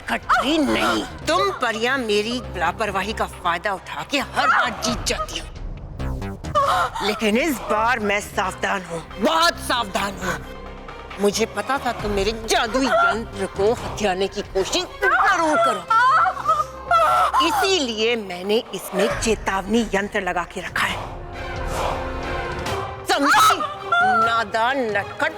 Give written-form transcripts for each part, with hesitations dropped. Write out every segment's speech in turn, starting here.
कटरी नहीं। तुम परियां मेरी लापरवाही का फायदा उठा के हर बार जीत जाती हो, लेकिन इस बार मैं सावधान हूँ, बहुत सावधान हूँ। मुझे पता था तुम मेरे जादुई यंत्र को हथियाने की कोशिश जरूर करो, इसीलिए मैंने इसमें चेतावनी यंत्र लगा के रखा है। समझी? नादान नटखट।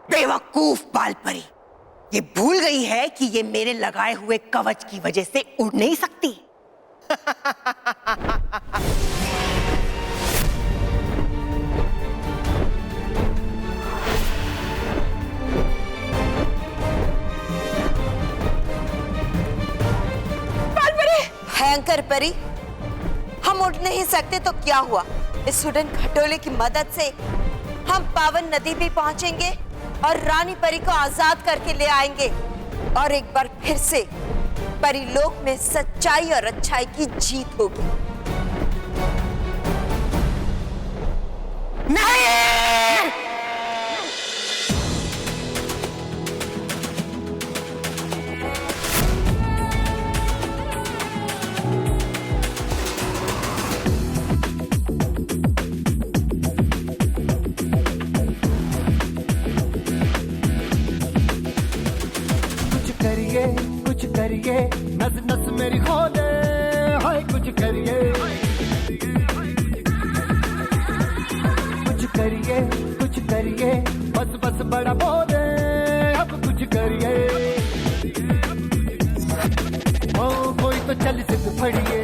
बेवकूफ बालपरी, ये भूल गई है कि ये मेरे लगाए हुए कवच की वजह से उड़ नहीं सकती। बालपरी, भयंकर परी, हम उड़ नहीं सकते तो क्या हुआ? इस उड़न खटोले की मदद से हम पावन नदी भी पहुंचेंगे और रानी परी को आजाद करके ले आएंगे, और एक बार फिर से परीलोक में सच्चाई और अच्छाई की जीत होगी। नहीं! कुछ करिए, नस नस मेरी खोले, हाय कुछ करिए, कुछ करिए, बस बस बड़ा बोले, अब कुछ करिए। ओ कोई तो चल सिद्ध फड़िए,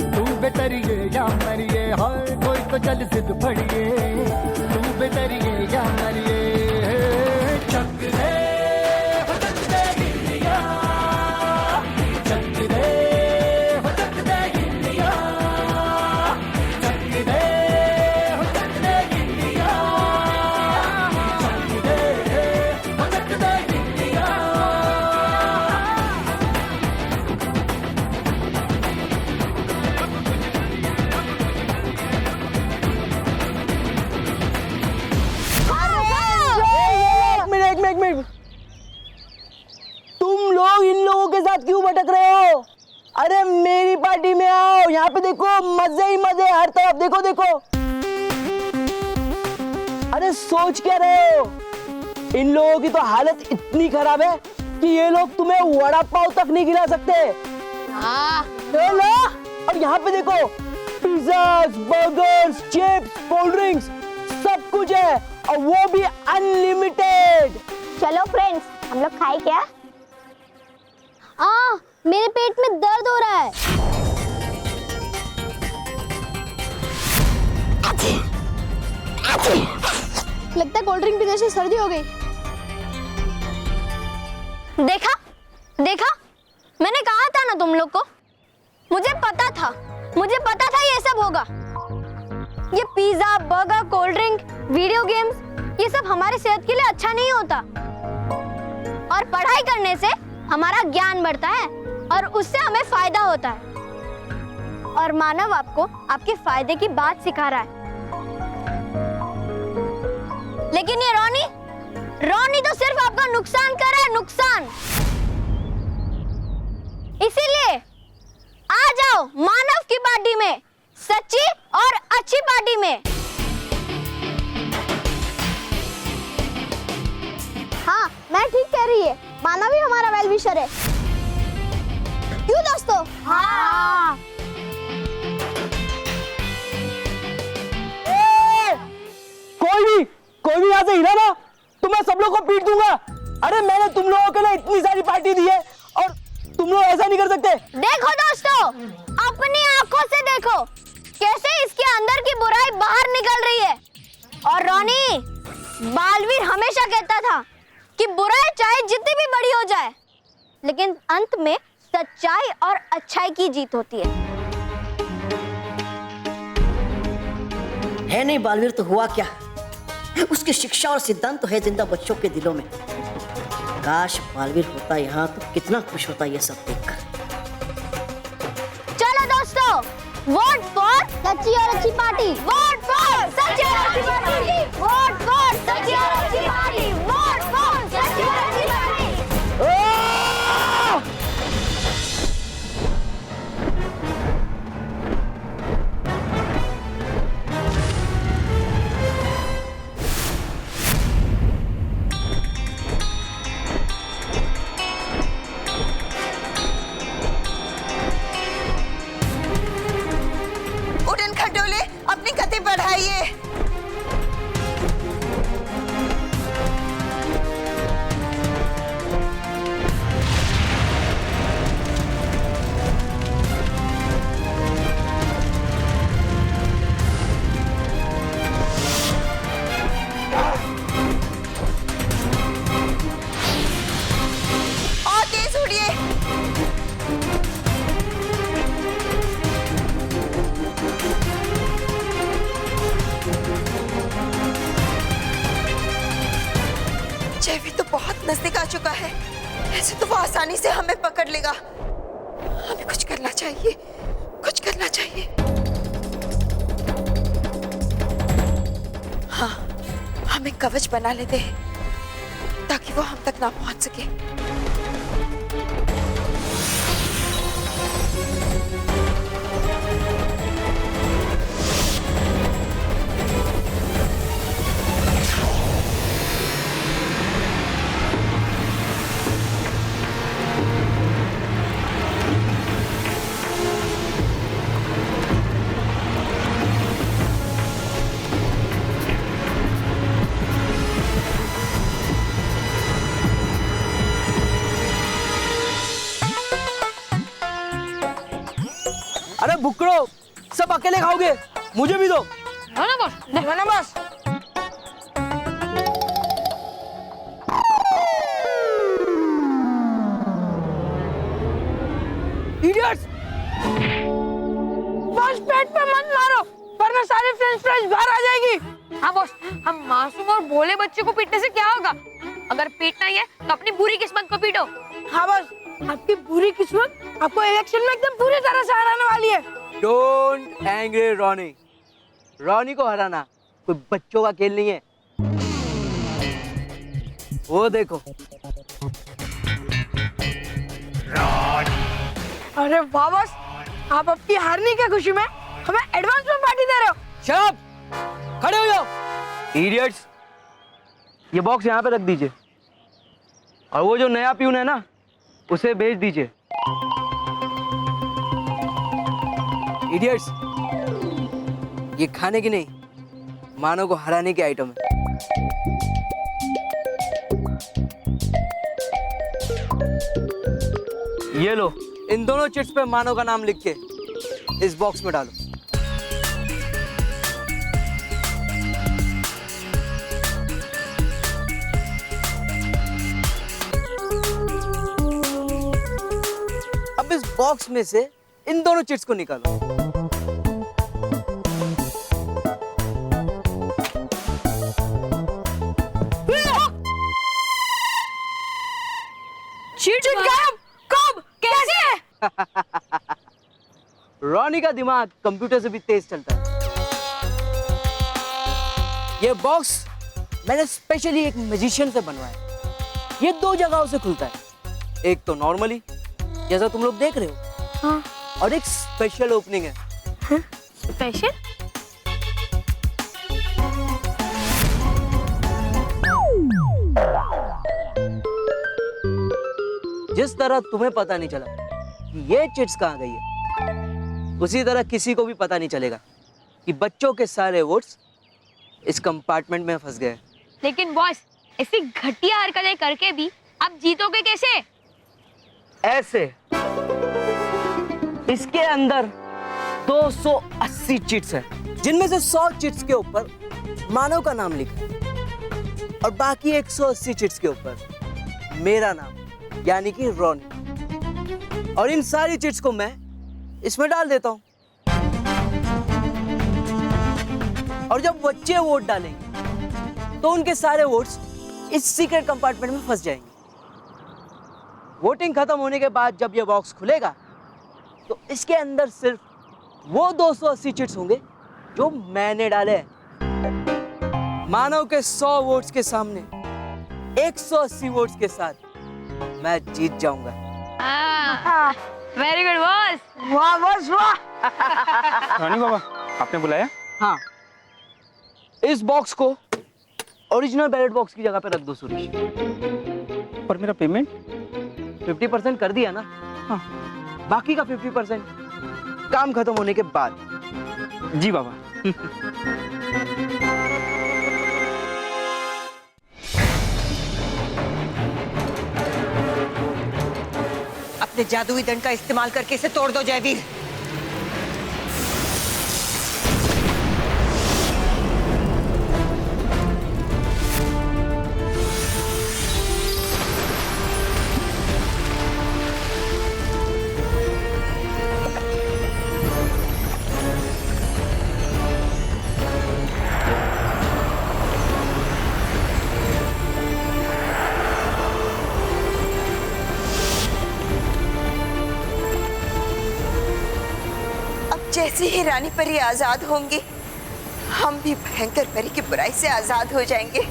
तू बेतरिए या मरिए, हाय कोई तो चल सिद्ध फड़िए, तू बेतरिए या मरिए। चक दे क्यों भटक रहे हो? अरे मेरी पार्टी में आओ, यहाँ पे देखो मजे ही मजे, हर तरफ देखो देखो। अरे सोच क्या रहे हो? इन लोगों की तो हालत इतनी खराब है कि ये लोग तुम्हें वड़ा पाव तक नहीं खिला सकते। लो, और यहाँ पे देखो pizzas, burgers, chips, cold drinks, सब कुछ है, और वो भी अनलिमिटेड। चलो फ्रेंड्स, हम लोग खाए क्या? मेरे पेट में दर्द हो रहा है। लगता है कोल्ड ड्रिंक पीने से सर्दी हो गई। देखा देखा, मैंने कहा था ना तुम लोग को, मुझे पता था ये सब होगा। ये pizza, burger, cold drink, video games, ये सब हमारी सेहत के लिए अच्छा नहीं होता, और पढ़ाई करने से हमारा ज्ञान बढ़ता है और उससे हमें फायदा होता है। और मानव आपको आपके फायदे की बात सिखा रहा है, लेकिन ये रोनी तो सिर्फ आपका नुकसान कर रहा है, नुकसान। इसीलिए आ जाओ मानव की पार्टी में, सच्ची और अच्छी पार्टी में। हाँ, मैं ठीक कह रही है, मानव ही हमारा वेल विशर है। क्यों दोस्तों? हाँ। कोई भी यहाँ से हिला ना तो मैं सब लोग को पीट दूंगा। अरे मैंने तुम लोगों के लिए इतनी सारी पार्टी दी है और तुम लोग ऐसा नहीं कर सकते। देखो दोस्तों, अपनी आंखों से देखो कैसे इसके अंदर की बुराई बाहर निकल रही है। और रोनी, बालवीर हमेशा कहता था कि बुराई चाहे जितनी भी बड़ी हो जाए, लेकिन अंत में सच्चाई और अच्छाई की जीत होती है नहीं बालवीर तो हुआ क्या? उसकी शिक्षा और सिद्धांत तो है जिंदा बच्चों के दिलों में। काश बालवीर होता यहाँ तो कितना खुश होता ये सब देखकर। चलो दोस्तों, वोट फॉर सच्ची और अच्छी पार्टी, वोट फॉर सच्ची और अच्छी पार्टी, वोट फॉर सच्ची और अच्छी पार्टी, वोट फॉर सच्ची और अच्छी पार्टी। उड़न खटोले अपनी गति बढ़ाइए। और तेज उड़िए। जेवी तो बहुत नजदीक आ चुका है। ऐसे तो वो आसानी से हमें पकड़ लेगा। हमें कुछ करना चाहिए, कुछ करना चाहिए। हाँ, हमें कवच बना लेते हैं ताकि वो हम तक ना पहुंच सके। अरे भुक्कड़ो, सब अकेले खाओगे? मुझे भी दो। ना बस। इडियट्स! बस पेट पे मत मारो, वरना सारी फ्रेंच फ्राइज बाहर आ जाएगी। हाँ बॉस, हम मासूम और भोले बच्चे को पीटने से क्या होगा? अगर पीटना ही है तो अपनी बुरी किस्मत को पीटो। हाँ बॉस, आपकी बुरी किस्मत आपको इलेक्शन में एकदम पूरी तरह से हराने वाली है। Don't angry Ronnie. रॉनी को हराना कोई बच्चों का खेल नहीं है। वो देखो। अरे वाह बॉस, आप आपकी हारने की खुशी में हमें एडवांस में पार्टी दे रहे हो। Shut up! खड़े हो जाओ। इडियट्स, ये बॉक्स यहाँ पे रख दीजिए और वो जो नया प्यून है ना, उसे भेज दीजिए। इडियट्स, ये खाने की नहीं, मानव को हराने की आइटम है। ये लो, इन दोनों चिट्स पे मानव का नाम लिख के इस बॉक्स में डालो। अब इस बॉक्स में से इन दोनों चिट्स को निकालो। चिट गायब? कब? कैसे? रॉनी का दिमाग कंप्यूटर से भी तेज चलता है। ये बॉक्स मैंने स्पेशली एक मैजिशियन से बनवाया। ये दो जगहों से खुलता है, एक तो नॉर्मली जैसा तुम लोग देख रहे हो, हाँ। और एक स्पेशल ओपनिंग है। स्पेशल? जिस तरह तुम्हें पता नहीं चला कि ये चिट्स कहाँ गई है, उसी तरह किसी को भी पता नहीं चलेगा कि बच्चों के सारे वोट्स इस कंपार्टमेंट में फंस गए। लेकिन बॉस, ऐसी घटिया हरकतें करके भी आप जीतोगे कैसे? ऐसे, इसके अंदर 280 चिट्स हैं, जिनमें से 100 चिट्स के ऊपर मानव का नाम लिखा है और बाकी 180 चिट्स के ऊपर मेरा नाम, यानी कि रॉनी। और इन सारी चिट्स को मैं इसमें डाल देता हूं। और जब बच्चे वोट डालेंगे तो उनके सारे वोट्स इस सीक्रेट कंपार्टमेंट में फंस जाएंगे। वोटिंग खत्म होने के बाद जब ये बॉक्स खुलेगा तो इसके अंदर सिर्फ वो 280 चिट्स होंगे जो मैंने डाले हैं। मानव के 100 वोट्स के सामने 180 वोट्स के साथ मैं जीत जाऊंगा। Very good boss. वाह बॉस वाह। रानी बाबा, आपने बुलाया? हाँ, इस बॉक्स को ओरिजिनल बैलेट बॉक्स की जगह पे रख दो सुरेश। और मेरा पेमेंट? 50% कर दिया ना। हाँ, बाकी का 50% काम खत्म होने के बाद। जी बाबा। अपने जादुई दंड का इस्तेमाल करके इसे तोड़ दो जयवीर। जैसे ही रानी परी आजाद होंगी, हम भी भयंकर परी की बुराई से आजाद हो जाएंगे।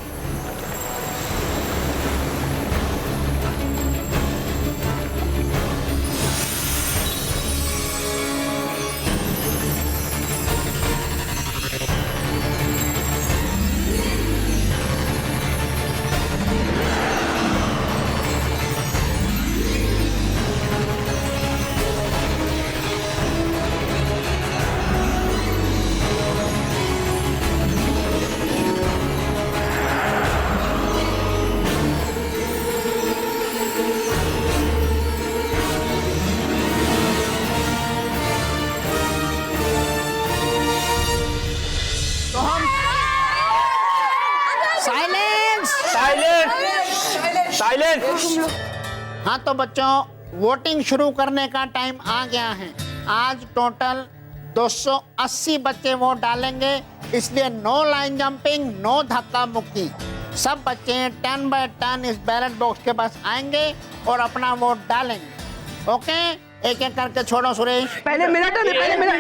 साइलेंट। हाँ तो बच्चों, वोटिंग शुरू करने का टाइम आ गया है। आज टोटल 280 बच्चे वोट डालेंगे, इसलिए नो लाइन जंपिंग, नो धक्का मुक्की। सब बच्चे 10 बाय 10 इस बैलेट बॉक्स के पास आएंगे और अपना वोट डालेंगे। ओके, एक एक करके छोड़ो सुरेश। पहले मेरा टर्न है, पहले मेरा।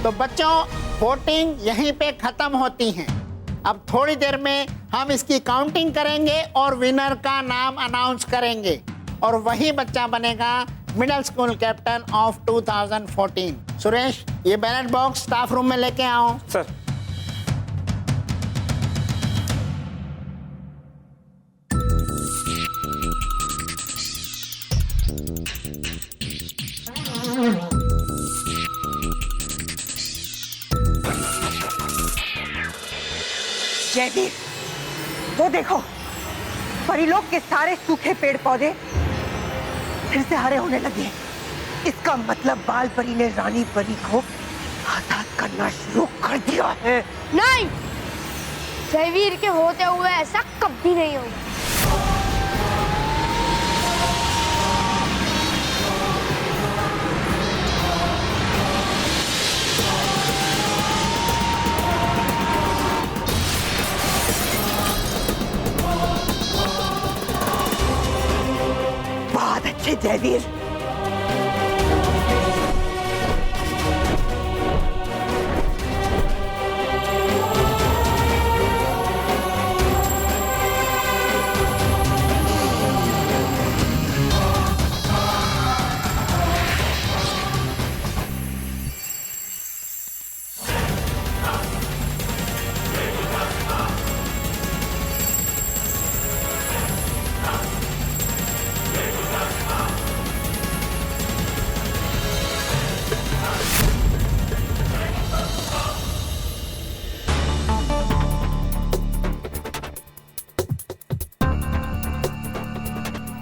तो बच्चों, वोटिंग यहीं पे खत्म होती है। अब थोड़ी देर में हम इसकी काउंटिंग करेंगे और विनर का नाम अनाउंस करेंगे, और वही बच्चा बनेगा middle school captain of 2014। Suresh, ये बैलेट बॉक्स स्टाफ रूम में लेके आओ। सर। जयवीर, वो देखो, परिलोक के सारे सूखे पेड़ पौधे फिर से हरे होने लगे। इसका मतलब बाल परी ने रानी परी को आजाद करना शुरू कर दिया है। नहीं, जयवीर के होते हुए ऐसा कभी नहीं होगा। बहुत अच्छे जयवीर।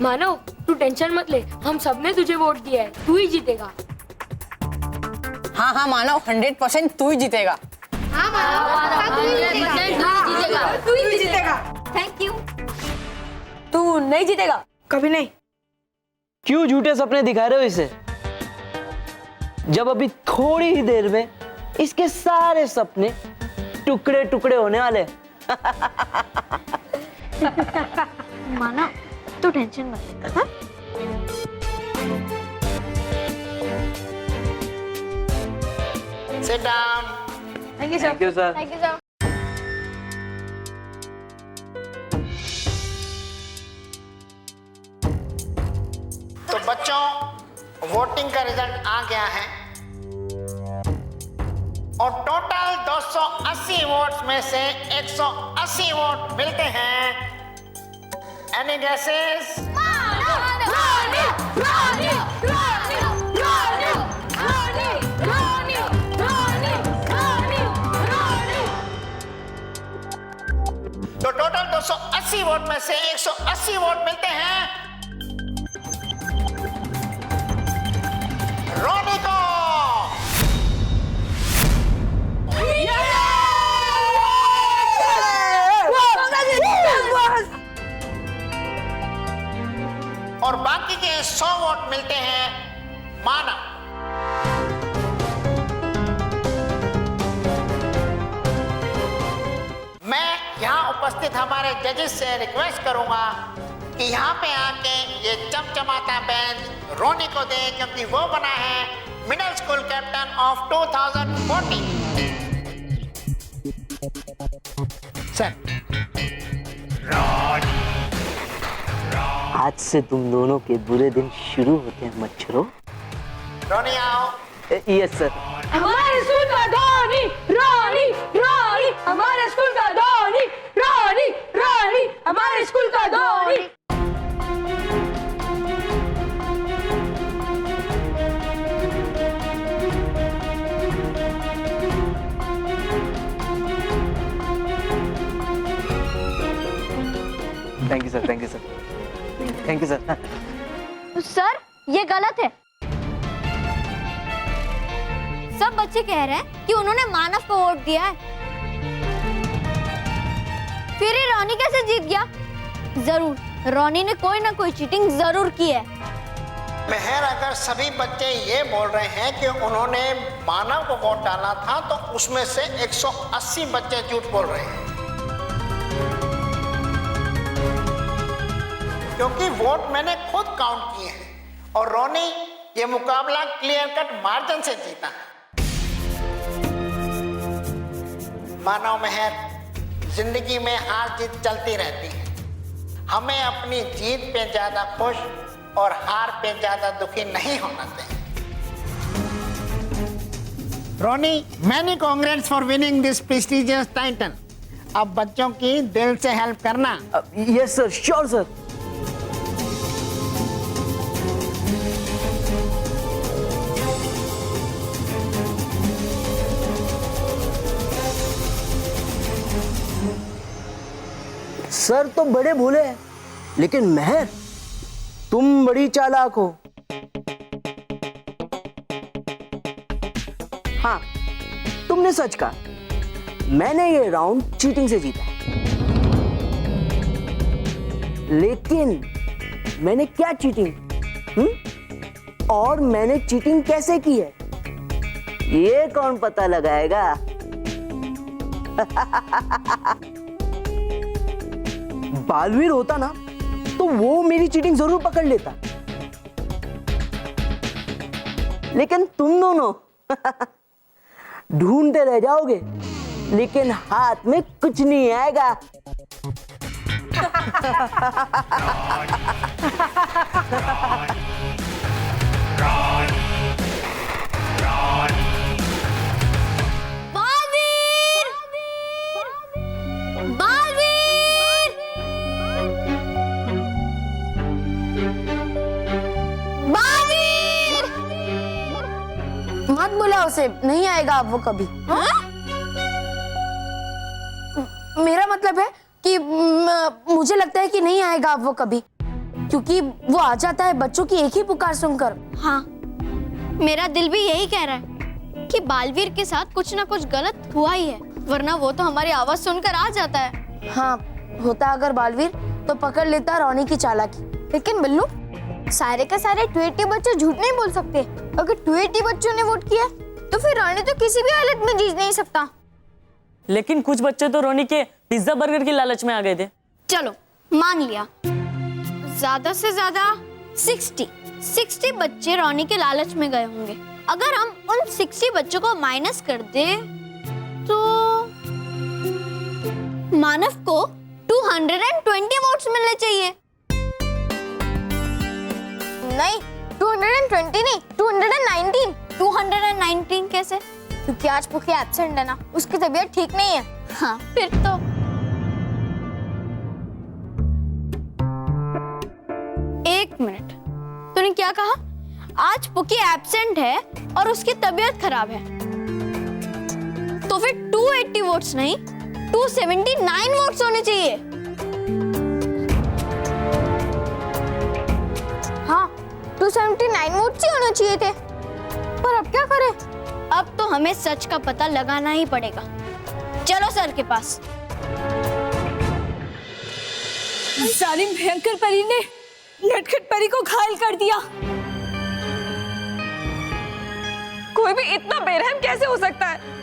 मानव तू टेंशन मत ले, हम सबने तुझे वोट दिया है, तू ही जीतेगा। हाँ हाँ मानव 100% तू ही जीतेगा। तू ही जीतेगा। Thank you. तू नहीं जीतेगा। कभी नहीं। क्यों झूठे सपने दिखा रहे हो इसे, जब अभी थोड़ी ही देर में इसके सारे सपने टुकड़े टुकड़े होने वाले। मानव तू टेंशन मत ले। हाँ? Sit down. Thank you sir. Thank you sir. Thank you sir. तो बच्चों वोटिंग का रिजल्ट आ गया है और टोटल 280 वोट्स में से 180 वोट मिलते हैं। Any guesses? तो टोटल 280 वोट में से 180 वोट मिलते हैं रोनी को। और बाकी के 100 वोट मिलते हैं मानव। मैं यहाँ उपस्थित हमारे जजेस से रिक्वेस्ट करूंगा कि यहाँ पे आके ये चमचमाता बेंच रोनी को दे, क्योंकि वो बना है middle school captain of 2014। Sir आज से तुम दोनों के बुरे दिन शुरू होते हैं मच्छरों। रोनी आओ। Yes sir. हमारे स्कूल का धोनी रोनी रोनी, हमारे स्कूल का धोनी रोनी रोनी, हमारे स्कूल का Dhoni. Thank you sir. Thank you sir. Thank you sir. Sir ये गलत है। सब बच्चे कह रहे हैं कि उन्होंने मानव को वोट दिया है, फिर ये रोनी कैसे जीत गया? जरूर रोनी ने कोई ना कोई चीटिंग जरूर की है। मेहर, अगर सभी बच्चे ये बोल रहे हैं कि उन्होंने मानव को वोट डाला था, तो उसमें से 180 बच्चे झूठ बोल रहे हैं, क्योंकि वोट मैंने खुद काउंट किए हैं और रोनी ये मुकाबला क्लियर कट मार्जिन से जीता। मानव, मेहर, जिंदगी में हार जीत चलती रहती है। हमें अपनी जीत पे ज्यादा खुश और हार पे ज्यादा दुखी नहीं होना चाहिए। Roni, many congrats for winning this prestigious title. अब बच्चों की दिल से हेल्प करना। Yes sir, sure sir. Sir तो बड़े भोले हैं, लेकिन मेहर तुम बड़ी चालाक हो। हाँ, तुमने सच कहा, मैंने ये राउंड चीटिंग से जीता। लेकिन मैंने क्या चीटिंग, और मैंने चीटिंग कैसे की है, ये कौन पता लगाएगा? बालवीर होता ना तो वो मेरी चीटिंग जरूर पकड़ लेता, लेकिन तुम दोनों ढूंढते रह जाओगे, लेकिन हाथ में कुछ नहीं आएगा। मत बुला उसे, नहीं आएगा अब वो कभी। मेरा मतलब है कि मुझे लगता है कि नहीं आएगा अब वो कभी। क्योंकि वो आ जाता है बच्चों की एक ही पुकार सुनकर। हाँ, मेरा दिल भी यही कह रहा है कि बालवीर के साथ कुछ ना कुछ गलत हुआ ही है, वरना वो तो हमारी आवाज सुनकर आ जाता है। हाँ, होता अगर बालवीर तो पकड़ लेता रोनी की चालाकी। लेकिन बिल्लू, सारे का सारे 280 बच्चे झूठ नहीं बोल सकते। अगर 280 बच्चों ने वोट किया तो फिर रोनी तो किसी भी हालत में जीत नहीं सकता। लेकिन कुछ बच्चे तो रोनी के पिज्जा बर्गर की लालच में आ गए थे। चलो मान लिया, ज्यादा से ज्यादा 60 बच्चे रोनी के लालच में गए होंगे। अगर हम उन 60 बच्चों को माइनस कर दे तो मानव को 220 वोट्स मिलने चाहिए। नहीं, 220 नहीं, 219। 219 कैसे? क्योंकि आज पुकी एब्सेंट है ना, उसकी तबीयत ठीक नहीं है। हाँ, फिर तो एक मिनट, तूने क्या कहा? आज पुकी एब्सेंट है और उसकी तबीयत खराब है, तो फिर 280 वोट्स नहीं 279 वोट्स होने चाहिए। हाँ, 279 वोट्स ही होने चाहिए थे। पर अब क्या करें? अब तो हमें सच का पता लगाना ही पड़ेगा। चलो सर के पास। जालिम भयंकर परी ने नटखट परी को घायल कर दिया। कोई भी इतना बेरहम कैसे हो सकता है?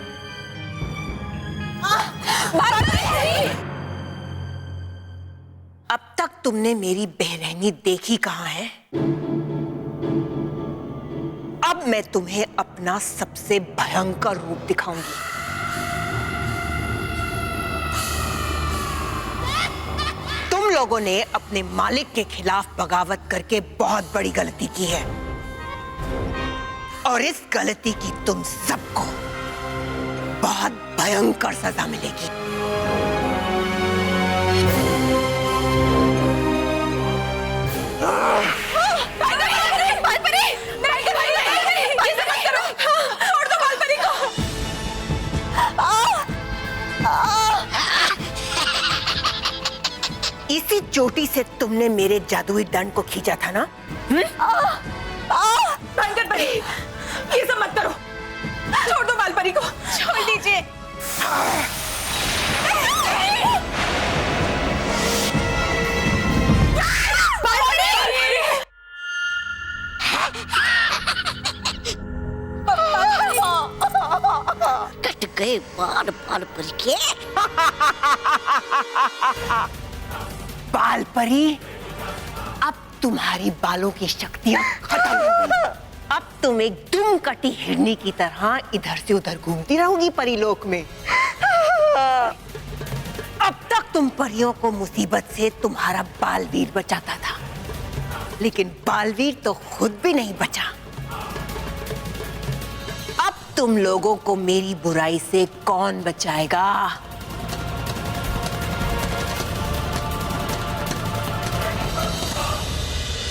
अब तक तुमने मेरी बेरहमी देखी कहां है? अब मैं तुम्हें अपना सबसे भयंकर रूप दिखाऊंगी। तुम लोगों ने अपने मालिक के खिलाफ बगावत करके बहुत बड़ी गलती की है और इस गलती की तुम सबको बहुत भयंकर सजा मिलेगी। इसी चोटी से तुमने मेरे जादुई दंड को खींचा था ना? भयंकर परी, ये सब मत करो, छोड़ दो बालपरी को, छोड़ दीजिए। कट गए बाल परी के। बाल परी, अब तुम्हारी बालों की शक्तियां खत्म हो गई। अब तुम एक दुम कटी हिरनी की तरह इधर से उधर घूमती रहोगी परीलोक में। अब तक तुम परियों को मुसीबत से तुम्हारा बालवीर बचाता था, लेकिन बालवीर तो खुद भी नहीं बचा। अब तुम लोगों को मेरी बुराई से कौन बचाएगा?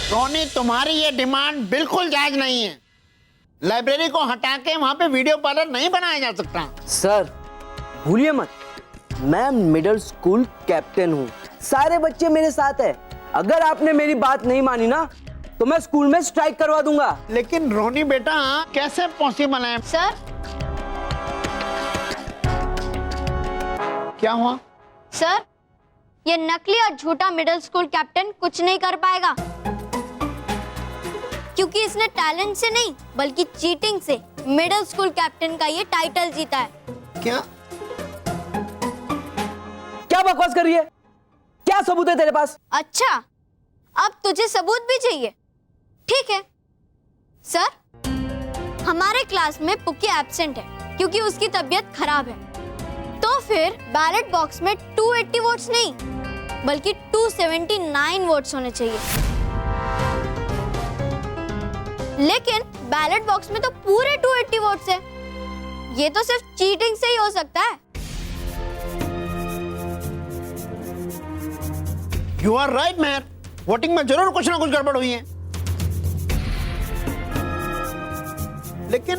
रोनी, तुम्हारी ये डिमांड बिल्कुल जायज नहीं है। लाइब्रेरी को हटा के वहां पे वीडियो पार्लर नहीं बनाया जा सकता। सर भूलिए मत, मैं मिडिल स्कूल कैप्टन हूँ, सारे बच्चे मेरे साथ हैं। अगर आपने मेरी बात नहीं मानी ना तो मैं स्कूल में स्ट्राइक करवा दूंगा। लेकिन रोनी बेटा, कैसे पॉसिबल है? सर, क्या हुआ? सर, ये नकली और झूठा मिडिल स्कूल कैप्टन कुछ नहीं कर पाएगा, क्योंकि इसने टैलेंट से नहीं बल्कि चीटिंग से मिडिल स्कूल कैप्टन का ये टाइटल जीता है। क्या क्या बकवास कर रही है? क्या सबूत है तेरे पास? अच्छा, अब तुझे सबूत भी चाहिए? ठीक है सर, हमारे क्लास में पुक्की एब्सेंट है क्योंकि उसकी तबीयत खराब है, तो फिर बैलेट बॉक्स में 280 वोट्स नहीं बल्कि 279 वोट्स होने चाहिए। लेकिन बैलेट बॉक्स में तो पूरे 280 वोट्स है। ये तो सिर्फ चीटिंग से ही हो सकता है। You are right man, voting में जरूर कुछ ना कुछ गड़बड़ हुई है। लेकिन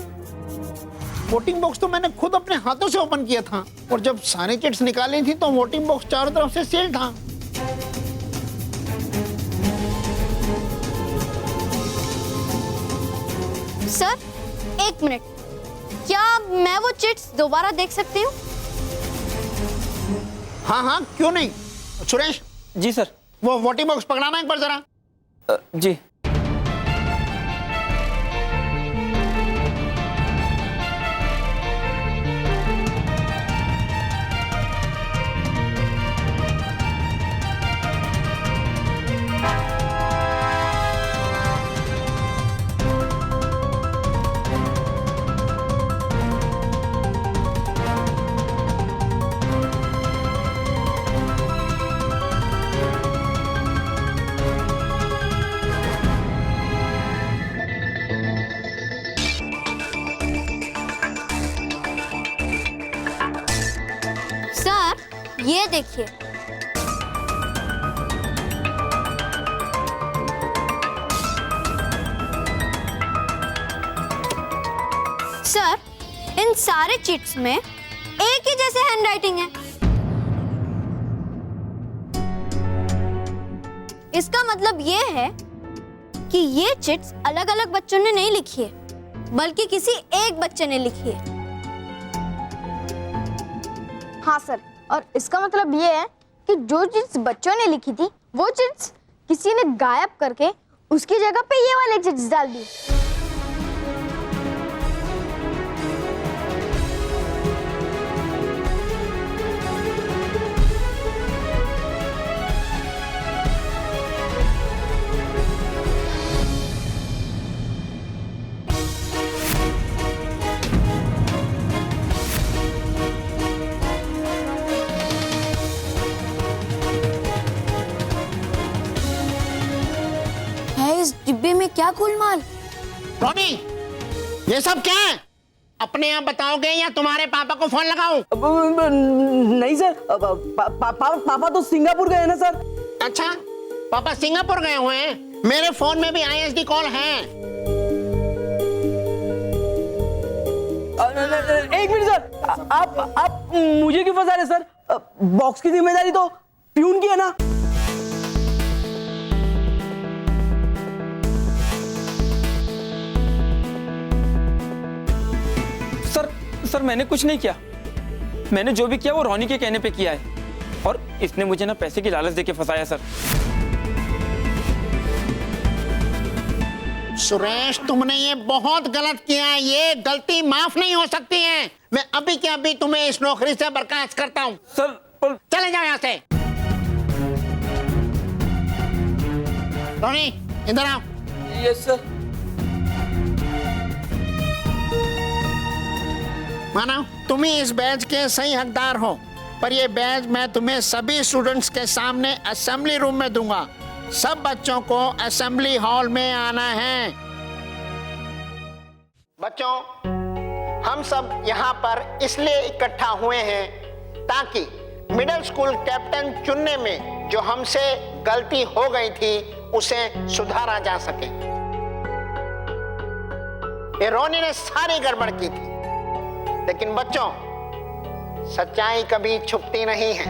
वोटिंग बॉक्स तो मैंने खुद अपने हाथों से ओपन किया था, और जब सारी चिट्स निकाली थी तो वोटिंग बॉक्स चारों तरफ से सील था। सर, एक मिनट, क्या मैं वो चिट्स दोबारा देख सकती हूँ? हाँ हाँ, क्यों नहीं। सुरेश, जी सर। वो वोटिंग बॉक्स पकड़ाना एक बार जरा। जी। सर, ये देखिए। सर, इन सारे चिट्स में एक ही जैसे हैंडराइटिंग है। इसका मतलब ये है कि ये चिट्स अलग-अलग बच्चों ने नहीं लिखी है, बल्कि किसी एक बच्चे ने लिखी है। हाँ सर, और इसका मतलब ये है कि जो चिट्स बच्चों ने लिखी थी वो चिट्स किसी ने गायब करके उसकी जगह पे ये वाले चिट्स डाल दी। इस डिब्बे में क्या गोलमाल? रोनी, ये सब क्या है? अपने आप बताओगे या तुम्हारे पापा को फोन लगाऊं? नहीं सर, पापा तो सिंगापुर गए ना सर। अच्छा, पापा सिंगापुर गए हुए हैं। मेरे फोन में भी आईएसडी कॉल है। एक मिनट सर, आप मुझे क्यों फंसा रहे सर? बॉक्स की जिम्मेदारी तो प्यून की है ना। सर, मैंने कुछ नहीं किया। मैंने जो भी किया वो रोनी के कहने पे किया है, और इसने मुझे ना पैसे की लालच देके फंसाया सर। सुरेश, तुमने ये बहुत गलत किया है। ये गलती माफ नहीं हो सकती है। मैं अभी के अभी तुम्हें इस नौकरी से बर्खास्त करता हूँ। सर, पर चले जाओ यहाँ से। रोनी, इधर आओ। Yes sir. मानो तुम ही इस बैच के सही हकदार हो, पर ये बैच मैं तुम्हें सभी स्टूडेंट्स के सामने असेंबली रूम में दूंगा। सब बच्चों को असेंबली हॉल में आना है। बच्चों, हम सब यहाँ पर इसलिए इकट्ठा हुए हैं ताकि मिडिल स्कूल कैप्टन चुनने में जो हमसे गलती हो गई थी उसे सुधारा जा सके। ये रोनी ने सारी गड़बड़ की थी, लेकिन बच्चों, सच्चाई कभी छुपती नहीं है।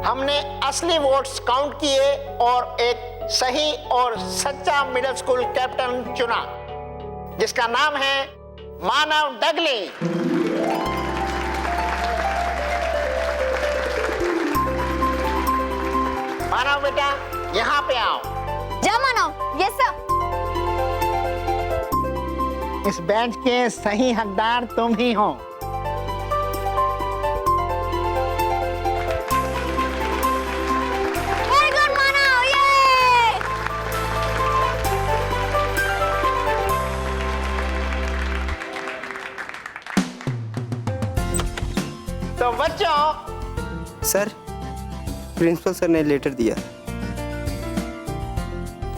हमने असली वोट्स काउंट किए और एक सही और सच्चा मिडिल स्कूल कैप्टन चुना, जिसका नाम है मानव डगली। मानव बेटा, यहाँ पे आओ। जा मानव। Yes sir. इस बैच के सही हकदार तुम ही हो। वेरी गुड मानव, ये। तो बच्चों, सर, प्रिंसिपल सर ने लेटर दिया।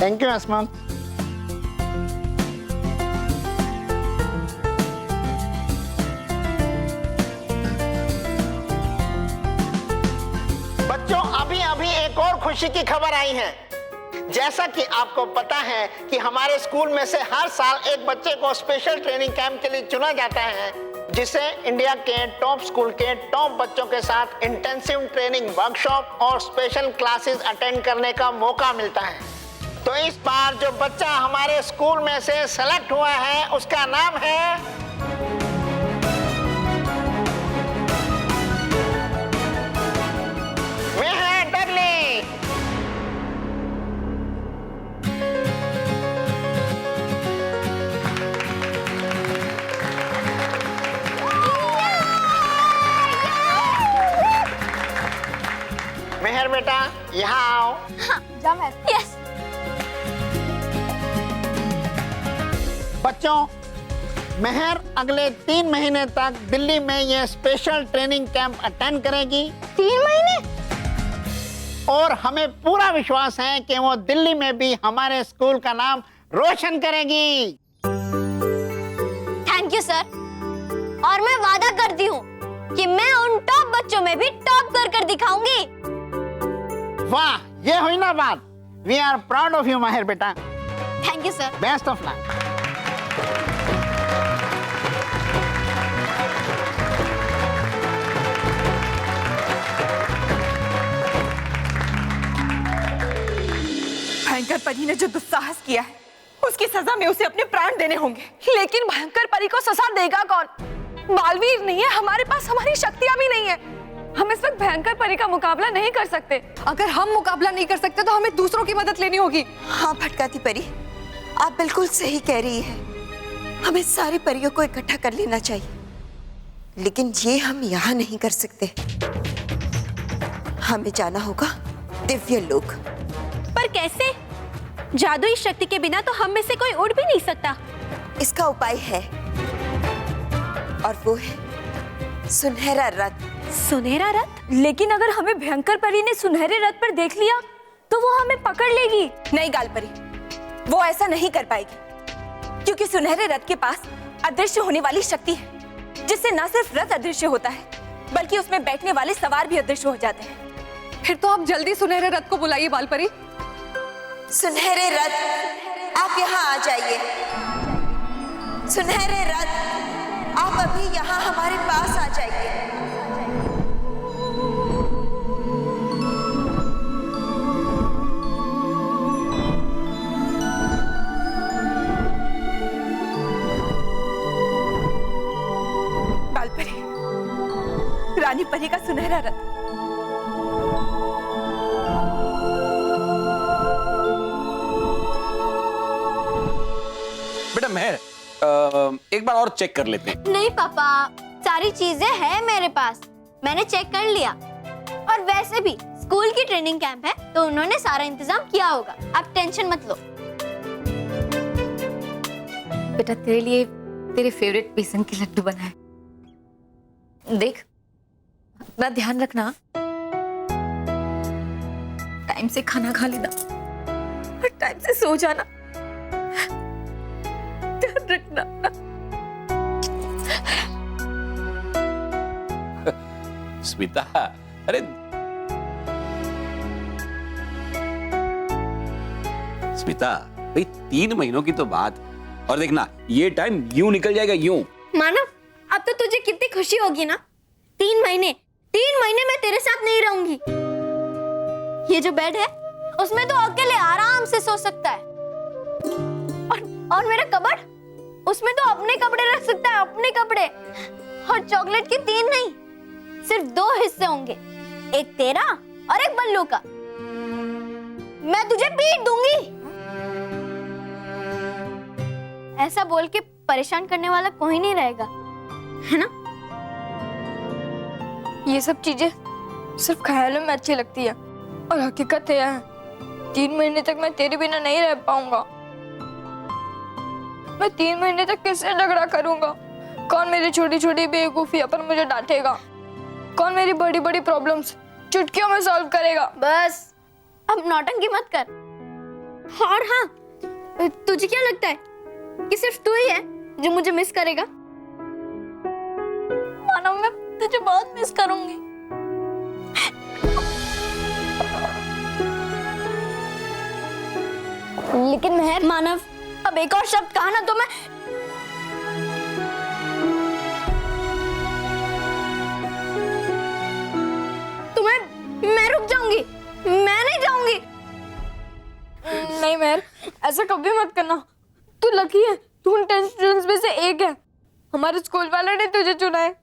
थैंक यू आसमान। एक और खुशी की खबर आई है। जैसा कि आपको पता है कि हमारे स्कूल में से हर साल एक बच्चे को स्पेशल ट्रेनिंग कैंप के लिए चुना जाता है, जिसे इंडिया के टॉप स्कूल के टॉप बच्चों के साथ इंटेंसिव ट्रेनिंग वर्कशॉप और स्पेशल क्लासेस अटेंड करने का मौका मिलता है। तो इस बार जो बच्चा हमारे स्कूल में से सेलेक्ट हुआ है उसका नाम है मेहर डगली। मेहर बेटा यहाँ आओ। जा मैं। यस। बच्चों, मेहर अगले 3 महीने तक दिल्ली में ये स्पेशल ट्रेनिंग कैंप अटेंड करेगी। 3 महीने? और हमें पूरा विश्वास है कि वो दिल्ली में भी हमारे स्कूल का नाम रोशन करेगी। Thank you sir. और मैं वादा करती हूँ कि मैं उन टॉप बच्चों में भी टॉप कर दिखाऊंगी। वाह, ये हुई ना बात। We are proud of you Mehar बेटा। Thank you sir. Best of luck. भयंकर परी ने जो दुस्साहस किया है उसकी सजा में उसे अपने प्राण देने होंगे। लेकिन भयंकर परी को सजा देगा कौन? बालवीर नहीं है हमारे पास, हमारी शक्तियां भी नहीं है। हम इस वक्त भयंकर परी का मुकाबला नहीं कर सकते। अगर हम मुकाबला नहीं कर सकते तो हमें दूसरों की मदद लेनी होगी। हाँ भटकाती परी, आप बिल्कुल सही कह रही है। हमें सारी परियों को इकट्ठा कर लेना चाहिए, लेकिन ये हम यहाँ नहीं कर सकते। हमें जाना होगा दिव्य लोक। पर कैसे? जादुई शक्ति के बिना तो हम में से कोई उड़ भी नहीं सकता। इसका उपाय है, और वो है सुनहरा रथ। सुनहरा रथ? लेकिन अगर हमें भयंकर परी ने सुनहरे रथ पर देख लिया तो वो हमें पकड़ लेगी। नहीं गाल परी, वो ऐसा नहीं कर पाएगी, क्योंकि सुनहरे रथ के पास अदृश्य होने वाली शक्ति है, जिससे न सिर्फ रथ अदृश्य होता है बल्कि उसमें बैठने वाले सवार भी अदृश्य हो जाते हैं। फिर तो आप जल्दी सुनहरे रथ को बुलाइए बालपरी। सुनहरे रथ, आप यहाँ आ जाइए। सुनहरे रथ, आप अभी यहाँ हमारे पास आ जाइए। बालपरी, रानी परी का सुनहरा रथ। बेटा मेहर, एक बार और चेक कर लेते हैं। नहीं पापा, सारी चीजें हैं मेरे पास, मैंने चेक कर लिया। और वैसे भी स्कूल की ट्रेनिंग कैंप है तो उन्होंने सारा इंतजाम किया होगा, आप टेंशन मत लो। बेटा तेरे लिए तेरे फेवरेट बेसन के लड्डू बनाए, देख अपना ध्यान रखना, टाइम से खाना खा लेना और टाइम से सो जाना, ध्यान रखना। स्मिता, अरे स्मिता भाई, 3 महीनों की तो बात, और देखना ये टाइम यूं निकल जाएगा यूं। मानव, अब तो तुझे कितनी खुशी होगी ना। 3 महीने मैं तेरे साथ नहीं रहूंगी। ये जो बेड है उसमें तो अकेले आराम से सो सकता है, और मेरा कबर्ड, उसमें तो अपने कपड़े रख सकता है, अपने कपड़े। और चॉकलेट के 3 नहीं, सिर्फ 2 हिस्से होंगे, एक तेरा और एक बल्लू का। मैं तुझे पीट दूंगी। ऐसा बोल के परेशान करने वाला कोई नहीं रहेगा, है ना? ये सब चीजें सिर्फ ख्यालों में अच्छी लगती है, और हकीकत है 3 महीने तक मैं तेरे बिना नहीं रह पाऊंगा। मैं 3 महीने तक किससे झगड़ा करूंगा? कौन मेरी छोटी छोटी बेवकूफियों पर मुझे डांटेगा? कौन मेरी बड़ी बड़ी प्रॉब्लम्स चुटकियों में सॉल्व करेगा? बस अब नौटंकी मत कर। और हाँ, तुझे क्या लगता है कि सिर्फ तू ही है जो मुझे मिस करेगा? मानव, मैं तुझे बहुत मिस करूंगी। लेकिन मेहर, मानव, अब एक और शब्द कहा ना तो मैं रुक जाऊंगी, मैं नहीं जाऊंगी। नहीं मेहर, ऐसा कभी मत करना। तू लकी है, तू उन 10 स्टूडेंट्स में से एक है। हमारे स्कूल वालों ने तुझे चुना है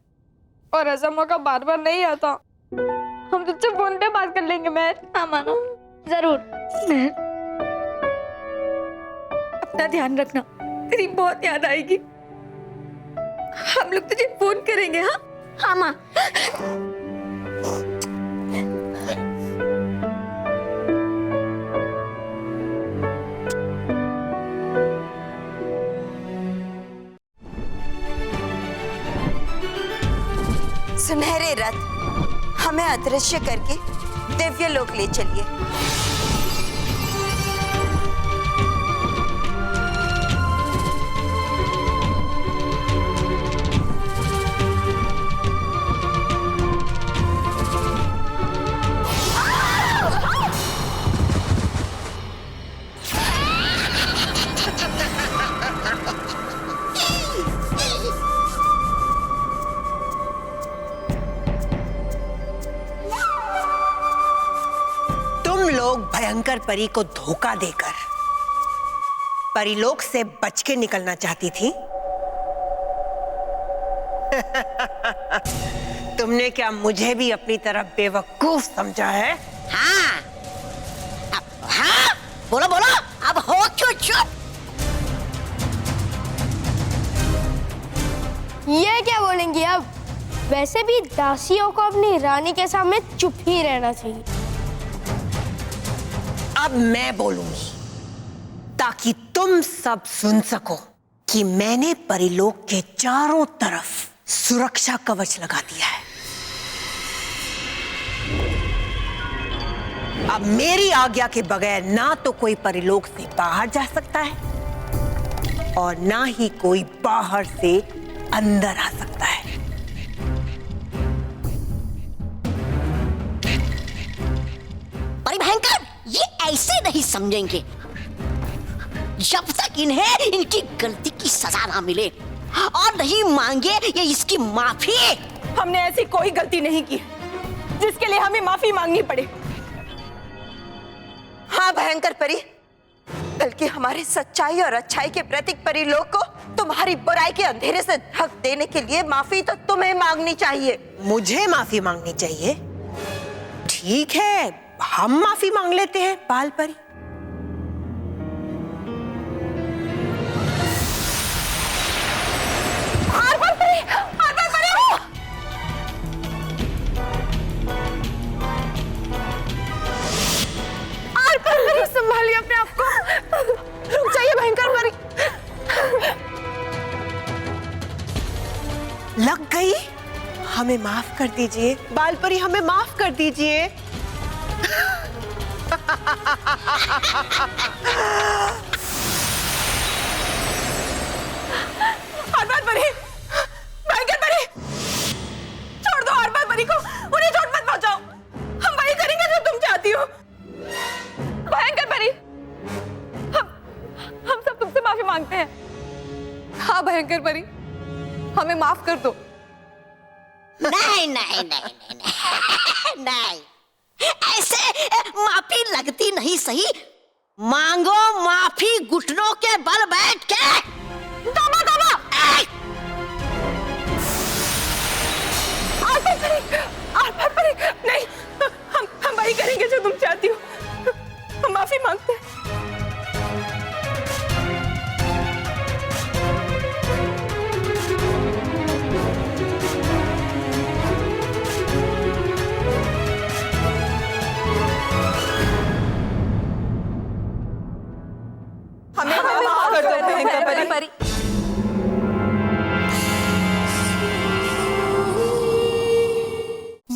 और ऐसा मौका बार बार नहीं आता। हम तुझसे फोन पे बात कर लेंगे मेहर। हाँ मानो, जरूर। अपना ध्यान रखना, तेरी बहुत याद आएगी। हम लोग तुझे फोन करेंगे। हाँ हाँ माँ। सुनहरे रथ हमें अदृश्य करके दिव्य लोक ले चलिए। भयंकर परी को धोखा देकर परीलोक से बच के निकलना चाहती थी। तुमने क्या मुझे भी अपनी तरफ बेवकूफ समझा है? हाँ, हाँ, बोलो बोलो, अब हो क्यों चुप? ये क्या बोलेंगी अब? वैसे भी दासियों को अपनी रानी के सामने चुप ही रहना चाहिए। अब मैं बोलूंगी ताकि तुम सब सुन सको कि मैंने परीलोक के चारों तरफ सुरक्षा कवच लगा दिया है। अब मेरी आज्ञा के बगैर ना तो कोई परीलोक से बाहर जा सकता है और ना ही कोई बाहर से अंदर आ सकता है। परिभयंकर, ये ऐसे नहीं समझेंगे जब तक इन्हें इनकी गलती की सजा ना मिले और नहीं मांगे ये इसकी माफी। हमने ऐसी कोई गलती नहीं की जिसके लिए हमें माफी मांगनी पड़े। हाँ भयंकर परी, बल्कि हमारे सच्चाई और अच्छाई के प्रतीक परीलोक को तुम्हारी बुराई के अंधेरे से ढक देने के लिए माफी तो तुम्हें मांगनी चाहिए। मुझे माफी मांगनी चाहिए? ठीक है, हम माफी मांग लेते हैं बाल परी। संभालिए अपने आप को। रुक जाइए भयंकर परी। लग गई? हमें माफ कर दीजिए बाल परी, हमें माफ कर दीजिए। हरबाल परी, भयंकर परी, छोड़ दो हरबाल परी को, उन्हें चोट मत पहुंचाओ। हम वही करेंगे जो तुम चाहती हो। भयंकर परी, हम सब तुमसे माफी मांगते हैं। हाँ भयंकर परी, हमें माफ कर दो। नहीं नहीं नहीं नहीं नहीं, ऐसे माफी लगती नहीं सही। मांगो माफी घुटनों के बल बैठ के। दबा दबा। परी, नहीं, हम वही करेंगे जो तुम चाहती हो। हम माफी मांगते हैं। हमें माफ कर दो भयंकर परी।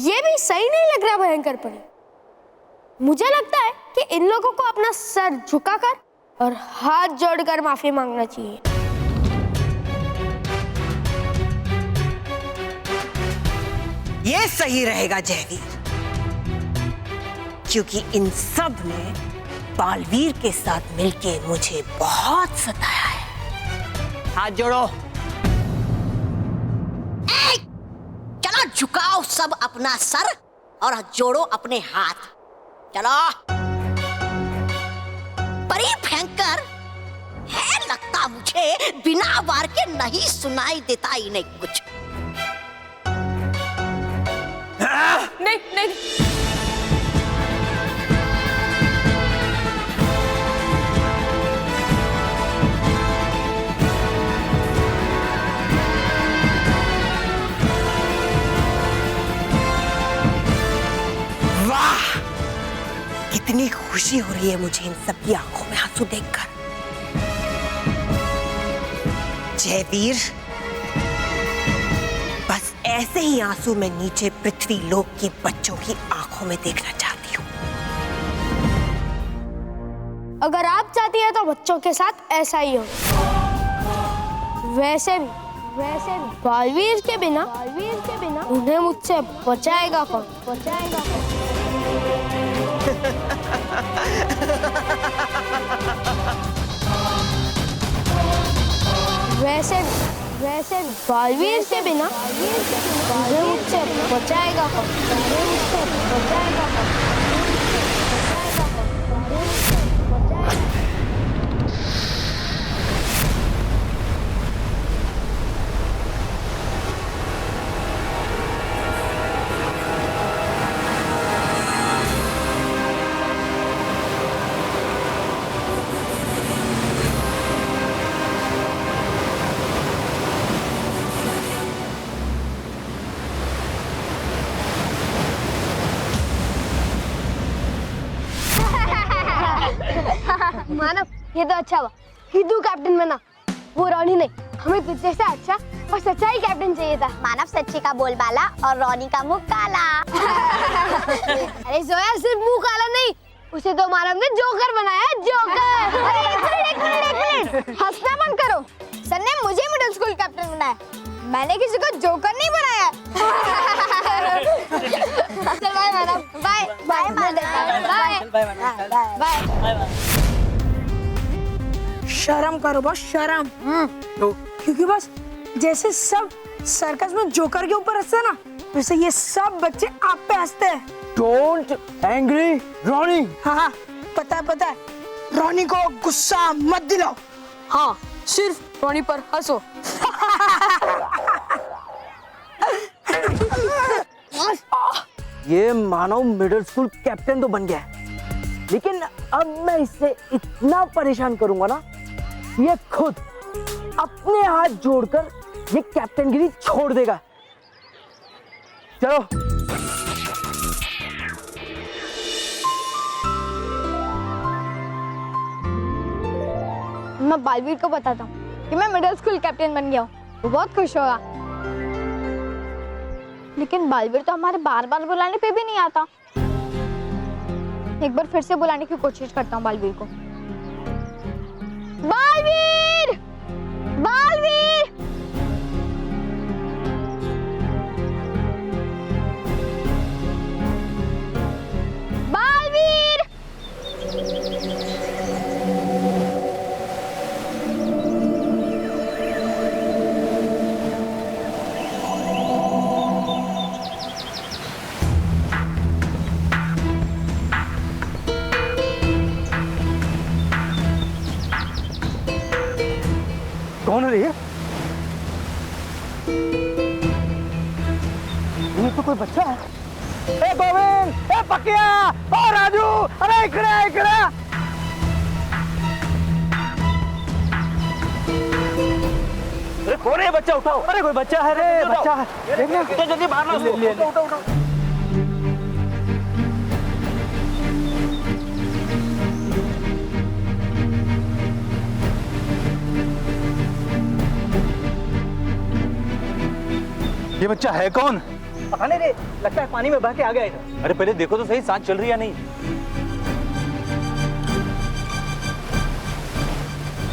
ये भी सही नहीं लग रहा भयंकर परी। मुझे लगता है कि इन लोगों को अपना सर झुकाकर और हाथ जोड़कर माफी मांगना चाहिए। ये सही रहेगा जयवीर, क्योंकि इन सब ने बालवीर के साथ मिलके मुझे बहुत सताया है। हाथ जोड़ो। चलो झुकाओ सब अपना सर और जोड़ो अपने हाथ। चलो। परी भयंकर, लगता मुझे बिना बार के नहीं सुनाई देता ही नहीं कुछ। नहीं नहीं वाह, कितनी खुशी हो रही है मुझे इन सब की आंखों में आंसू देखकर। जयवीर, बस ऐसे ही आंसू मैं नीचे पृथ्वी लोक के बच्चों की आंखों में देखना चाहती हूँ। अगर आप चाहती है तो बच्चों के साथ ऐसा ही हो। वैसे भी बालवीर के बिना उन्हें मुझसे बचाएगा कौन? वैसे भी बालवीर के बिना उन्हें मुझसे बचाएगा कौन? मानव, ये तो अच्छा हुआ हिंदू कैप्टन बना, वो रोनी नहीं। हमें तुझसे से अच्छा और सच्चा ही कैप्टन चाहिए था। मानव सच्चे का बोलबाला और रोनी का मुंह काला। अरे जोया, सिर्फ मुंह काला नहीं, उसे तो मानव ने जोकर बनाया है, जोकर। अरे एक मिनट हंसना बंद करो। सर ने मुझे मिडिल स्कूल कैप्टन बनाया, मैंने किसी को जोकर नहीं बनाया। चल बाय मानव, बाय बाय बाय बाय। शर्म करो बस, शर्म। क्योंकि बस जैसे सब सर्कस में जोकर के ऊपर हंसते ना, वैसे ये सब बच्चे आप पे हंसते हैं। डोंट एंग्री रोनी। हाँ, पता है। रोनी को गुस्सा मत दिलाओ। हाँ, सिर्फ रोनी पर हंसो। ये मानव मिडिल स्कूल कैप्टन तो बन गया है, लेकिन अब मैं इससे इतना परेशान करूंगा ना, ये खुद अपने हाथ जोड़कर ये कैप्टनगिरी छोड़ देगा। चलो। मैं बालवीर को बताता हूँ कि मैं मिडिल स्कूल कैप्टन बन गया हूँ, वो बहुत खुश होगा। लेकिन बालवीर तो हमारे बार बार बुलाने पे भी नहीं आता। एक बार फिर से बुलाने की कोशिश करता हूँ बालवीर को। बालवीर! बालवीर! बालवीर! कौन है ये? ये तो कोई बच्चा है। ए गोविंद, ए पकिया, ओ राजू, अरे इकड़े। अरे कौन है बच्चा? उठाओ। अरे कोई बच्चा है रे, बच्चा है। देखना तो जल्दी बाहर लो उसको। उठाओ। ये बच्चा है कौन? पता नहीं रे, लगता है पानी में बह के आ गया इधर। अरे पहले देखो तो सही, सांस चल रही है नहीं?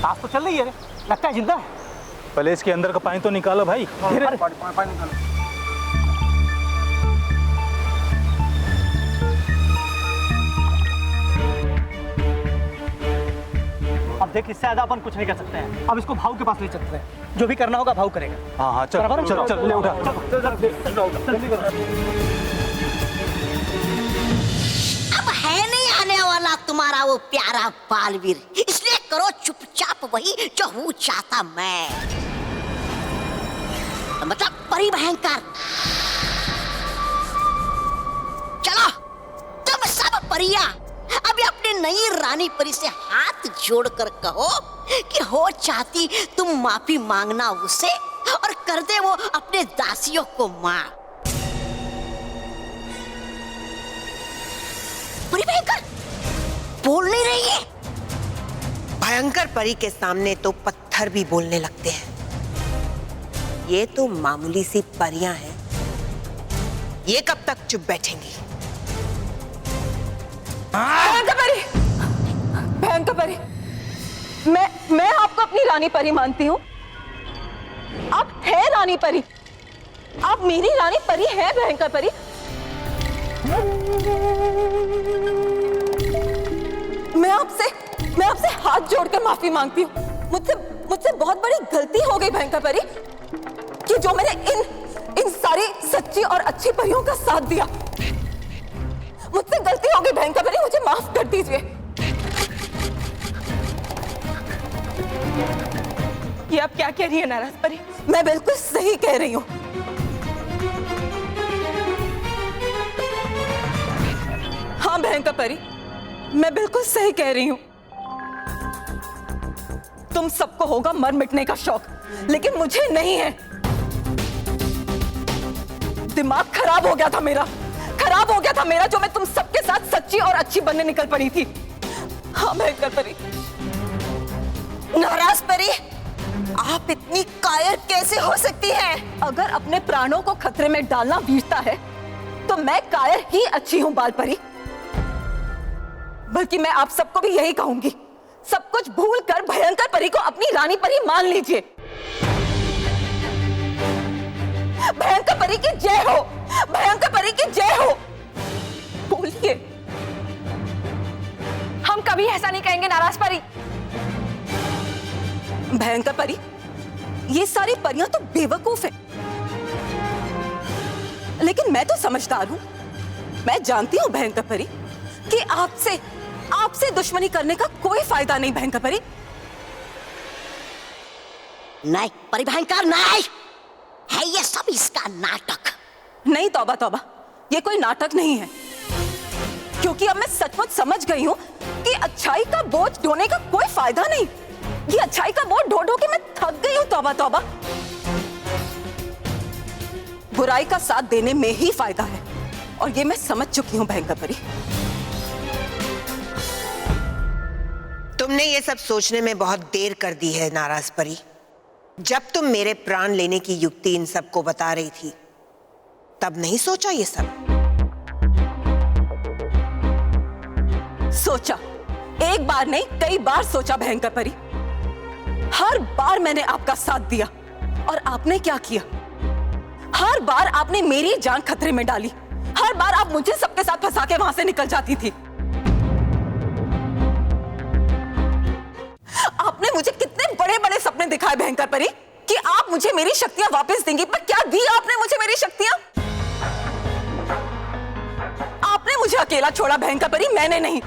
सांस तो चल रही है रे, लगता है जिंदा है। पहले इसके अंदर का पानी तो निकालो भाई। पानी निकालो। अब देख, इससे ज्यादा अपन कुछ नहीं कर सकते हैं। अब इसको भाऊ के पास ले चलते हैं, जो भी करना होगा भाऊ करेगा। हाँ चल ले उठा। अब है नहीं आने वाला तुम्हारा वो प्यारा बालवीर, इसलिए करो चुपचाप वही जो हूँ चाहता मैं, मतलब परी भयंकर। चलो तुम सब परियां अभी अपनी नई रानी परी से हाथ जोड़कर कहो कि हो चाहती तुम माफी मांगना उसे और कर दे वो अपने दासियों को माफ। परी भयंकर बोल नहीं रही है। भयंकर परी के सामने तो पत्थर भी बोलने लगते हैं। ये तो मामूली सी परियां हैं, ये कब तक चुप बैठेंगी? भयंकर परी, भयंकर परी, मैं आपको अपनी रानी परी मानती हूँ। आप है रानी परी, आप मेरी रानी परी है भयंकर परी। मैं आपसे हाथ जोड़कर माफी मांगती हूँ। मुझसे बहुत बड़ी गलती हो गई भयंकर परी कि जो मैंने इन सारी सच्ची और अच्छी परियों का साथ दिया। मुझसे गलती हो गई भयंकर परी, मुझे माफ कर दीजिए। ये आप क्या कह रही है नाराज परी? मैं बिल्कुल सही कह रही हूँ। हाँ भयंकर परी, मैं बिल्कुल सही कह रही हूँ। तुम सबको होगा मर मिटने का शौक, लेकिन मुझे नहीं है। दिमाग खराब हो गया था मेरा, खराब हो गया था मेरा, जो मैं तुम सबके साथ सच्ची और अच्छी बनने निकल पड़ी थी। हाँ भयंकर परी। नाराज परी, आप इतनी कायर कैसे हो सकती हैं? अगर अपने प्राणों को खतरे में डालना वीरता है, तो मैं कायर ही अच्छी हूं बाल परी। बल्कि मैं आप सबको भी यही कहूंगी, सब कुछ भूल कर भयंकर परी को अपनी रानी परी मान लीजिए। भयंकर परी की जय हो, भयंकर परी की जय हो। बोलिए। हम कभी ऐसा नहीं कहेंगे नाराज परी। भयंकर परी, ये सारी परियां तो बेवकूफ है, लेकिन मैं तो समझदार हूं। मैं जानती हूं भयंकर परी कि आपसे दुश्मनी करने का कोई फायदा नहीं। भयंकर परी नहीं, परी भयंकर नहीं है, ये सब इसका नाटक। नहीं तौबा तौबा, ये कोई नाटक नहीं है, क्योंकि अब मैं सचमुच समझ गई हूं कि अच्छाई का बोझ ढोने का कोई फायदा नहीं। ये अच्छाई का बोझ ढो ढो के मैं थक गई हूं। तौबा तौबा, बुराई का साथ देने में ही फायदा है, और ये मैं समझ चुकी हूं भयंकर परी। तुमने ये सब सोचने में बहुत देर कर दी है नाराज परी। जब तुम मेरे प्राण लेने की युक्ति इन सबको बता रही थी, तब नहीं सोचा ये सब? सोचा, एक बार नहीं कई बार सोचा भयंकर परी। हर बार मैंने आपका साथ दिया, और आपने क्या किया? हर बार आपने मेरी जान खतरे में डाली। हर बार आप मुझे सबके साथ फंसा के वहां से निकल जाती थी। आपने मुझे कितने बड़े बड़े सपने दिखाए भयंकर परी कि आप मुझे मेरी शक्तियां वापस देंगी, पर क्या दी आपने मुझे मेरी शक्तियां? आपने मुझे अकेला छोड़ा भयंकर परी, मैंने नहीं।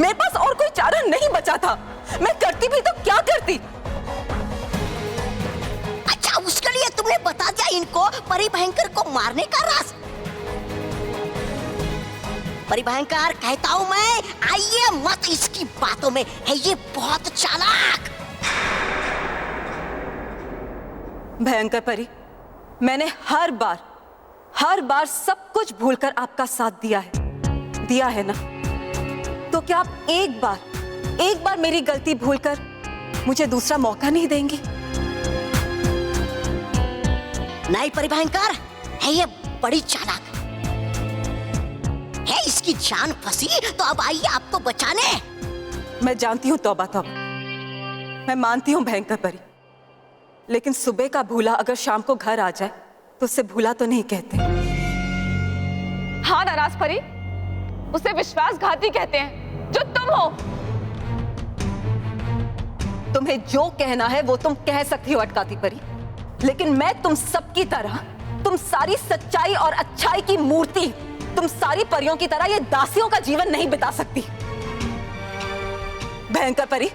मेरे पास और कोई चारा नहीं बचा था। मैं करती भी तो क्या करती? अच्छा, उसके लिए तुमने बता दिया इनको परी भयंकर को मारने का राज? परी भयंकर कहता हूं मैं, आइए मत इसकी बातों में, है ये बहुत चालाक। भयंकर परी, मैंने हर बार सब कुछ भूलकर आपका साथ दिया है ना? तो क्या आप एक बार मेरी गलती भूलकर मुझे दूसरा मौका नहीं देंगी? नहीं परी भयंकर, है ये बड़ी चालाक है, इसकी जान फंसी तो अब आइए आपको बचाने। मैं जानती हूँ तौबा तौबा, मैं मानती हूँ भयंकर परी, लेकिन सुबह का भूला अगर शाम को घर आ जाए तो उसे भूला तो नहीं कहते। हाँ नाराज परी, उसे विश्वासघाती कहते हैं, जो तुम हो। तुम्हें जो कहना है वो तुम कह सकती हो अटकाती परी, लेकिन मैं तुम सबकी तरह, तुम सारी सच्चाई और अच्छाई की मूर्ति, तुम सारी परियों की तरह ये दासियों का जीवन नहीं बिता सकती। भयंकर परी,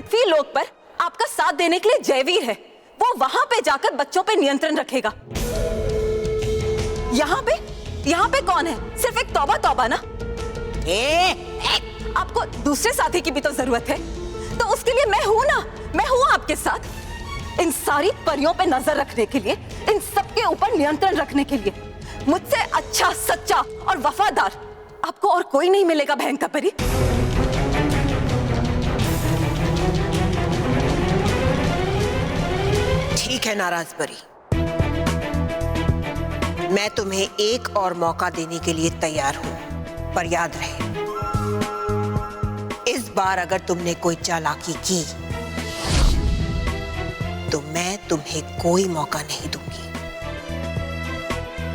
पृथ्वी लोक पर आपका साथ देने के लिए जयवीर है, वो वहां पे जाकर बच्चों पे नियंत्रण रखेगा। यहाँ पे कौन है? सिर्फ एक तौबा तौबा ना। आपको दूसरे साथी की भी तो जरूरत है, तो उसके लिए मैं हूं ना, मैं हूं आपके साथ। इन सारी परियों पे नजर रखने के लिए, इन सबके ऊपर नियंत्रण रखने के लिए मुझसे अच्छा, सच्चा और वफादार आपको और कोई नहीं मिलेगा भयंकर परी। ठीक है नाराज परी, मैं तुम्हें एक और मौका देने के लिए तैयार हूं, पर याद रहे इस बार अगर तुमने कोई चालाकी की तो मैं तुम्हें कोई मौका नहीं दूंगी,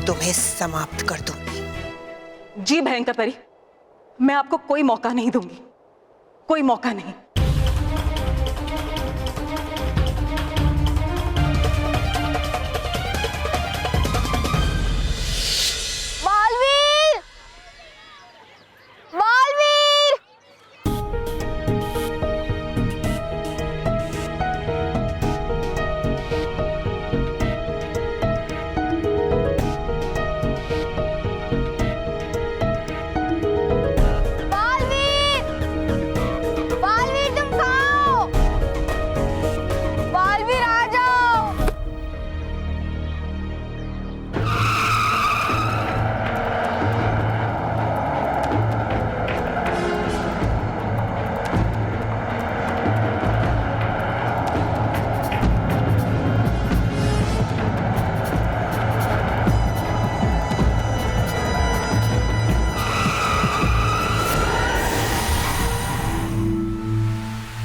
तुम्हें समाप्त कर दूंगी। जी भयंकर परी, मैं आपको कोई मौका नहीं दूंगी, कोई मौका नहीं। बालवीर! बालवीर! बालवीर! बालवीर तुम कहाँ हो? बालवीर आ जाओ।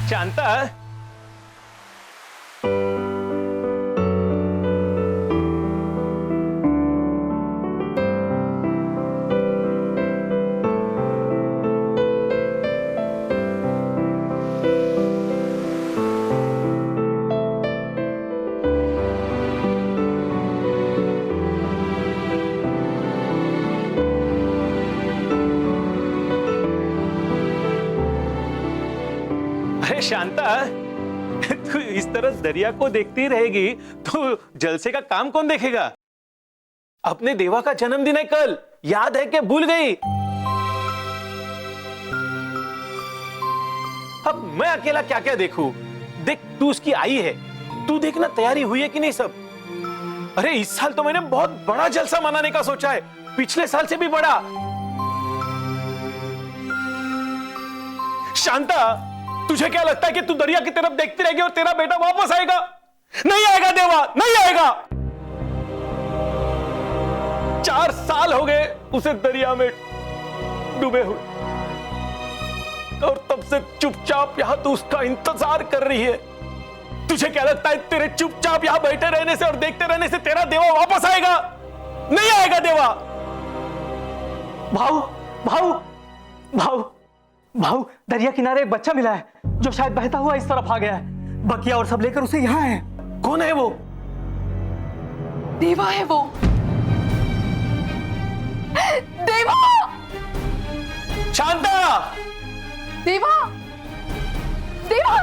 शांता, अरे शांता, तू इस तरह दरिया को देखती रहेगी तो जलसे का काम कौन देखेगा? अपने देवा का जन्मदिन है कल, याद है कि भूल गई? अब मैं अकेला क्या क्या देखूं? देख, तू उसकी आई है, तू देखना तैयारी हुई है कि नहीं सब। अरे इस साल तो मैंने बहुत बड़ा जलसा मनाने का सोचा है, पिछले साल से भी बड़ा। शांता, तुझे क्या लगता है कि तू दरिया की तरफ देखती रहेगी और तेरा बेटा वापस आएगा? नहीं आएगा देवा, नहीं आएगा। 4 साल हो गए उसे दरिया में डूबे हुए, और तब से चुपचाप यहां तू उसका इंतजार कर रही है। तुझे क्या लगता है तेरे चुपचाप यहां बैठे रहने से और देखते रहने से तेरा देवा वापस आएगा? नहीं आएगा देवा। भाऊ, भाऊ, भाऊ, भाऊ, दरिया किनारे एक बच्चा मिला है जो शायद बहता हुआ इस तरफ आ गया है। बकिया और सब लेकर उसे यहाँ है। कौन है वो? देवा है वो। देवा! शांता! देवा! देवा!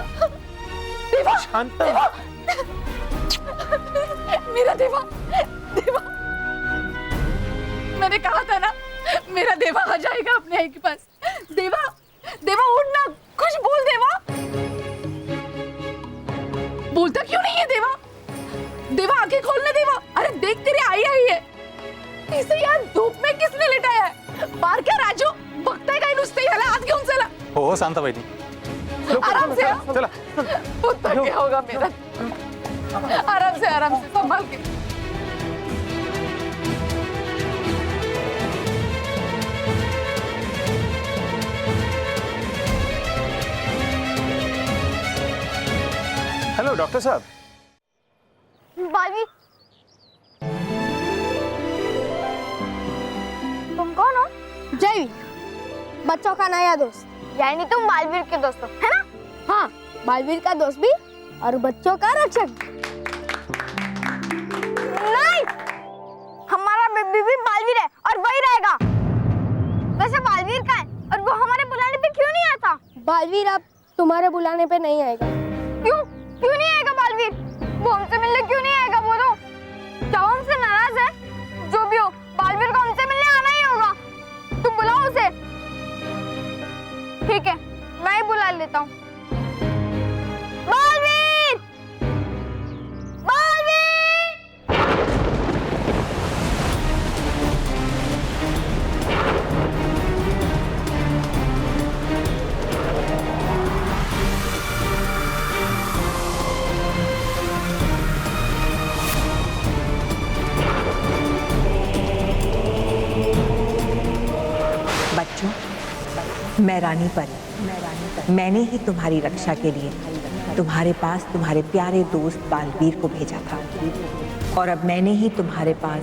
देवा! शांता! देवा! मेरा देवा! देवा! मैंने कहा था ना, मेरा देवा आ जाएगा अपने आई के पास। देवा! देवा उठ ना, कुछ बोल देवा। बोलता क्यों नहीं है देवा? देवा आंखें खोलने देवा। अरे देख तेरी आई है। इसे यार धूप में किसने लिटाया है? बार क्या राजू बघताय काय नुसते, याला हात घेऊन चला। हो शांता वहिनी, आराम से चला। पुत्र क्या होगा मेरा? आराम से संभाल के। हेलो डॉक्टर साहब। बालवीर, तुम कौन हो? जयवीर, बच्चों का नया दोस्त। यानी तुम बालवीर के दोस्त हो, है ना? हाँ, बालवीर का दोस्त भी और बच्चों का रक्षक। नहीं, हमारा बेबी भी बालवीर है और वही रहेगा। वैसे बालवीर का है और वो हमारे बुलाने पे क्यों नहीं आता? बालवीर अब तुम्हारे बुलाने पे नहीं आएगा। क्यों क्यों नहीं आएगा बालवीर? वो हमसे मिलने क्यों नहीं आएगा बोलो? क्या वो हमसे नाराज है? जो भी हो, बालवीर को हमसे मिलने आना ही होगा। तुम बुलाओ उसे। ठीक है, मैं ही बुला लेता हूँ। बालवीर! बालवीर! बच्चों, मैं रानी परी, मैंने ही तुम्हारी रक्षा के लिए तुम्हारे पास तुम्हारे प्यारे दोस्त बालवीर को भेजा था, और अब मैंने ही तुम्हारे पास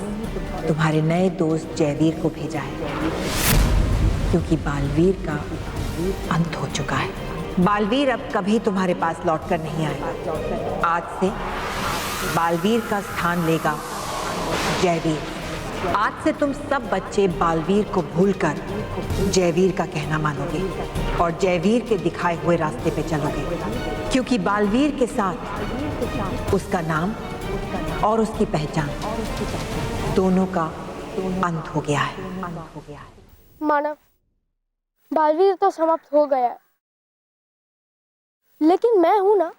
तुम्हारे नए दोस्त जयवीर को भेजा है, क्योंकि बालवीर का अंत हो चुका है। बालवीर अब कभी तुम्हारे पास लौटकर नहीं आएगा। आज से बालवीर का स्थान लेगा जयवीर। आज से तुम सब बच्चे बालवीर को भूलकर जयवीर का कहना मानोगे और जयवीर के दिखाए हुए रास्ते पे चलोगे, क्योंकि बालवीर के साथ उसका नाम और उसकी पहचान दोनों का अंत हो गया है। मानव, बालवीर तो समाप्त हो गया है, लेकिन मैं हूं ना।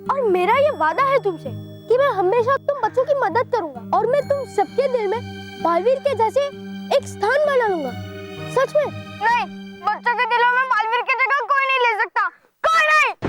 और मेरा ये वादा है तुमसे कि मैं हमेशा तुम बच्चों की मदद करूंगा, और मैं तुम सबके दिल में बालवीर के जैसे एक स्थान बना लूंगा। सच में? नहीं, बच्चों के दिलों में बालवीर की जगह कोई नहीं ले सकता, कोई नहीं।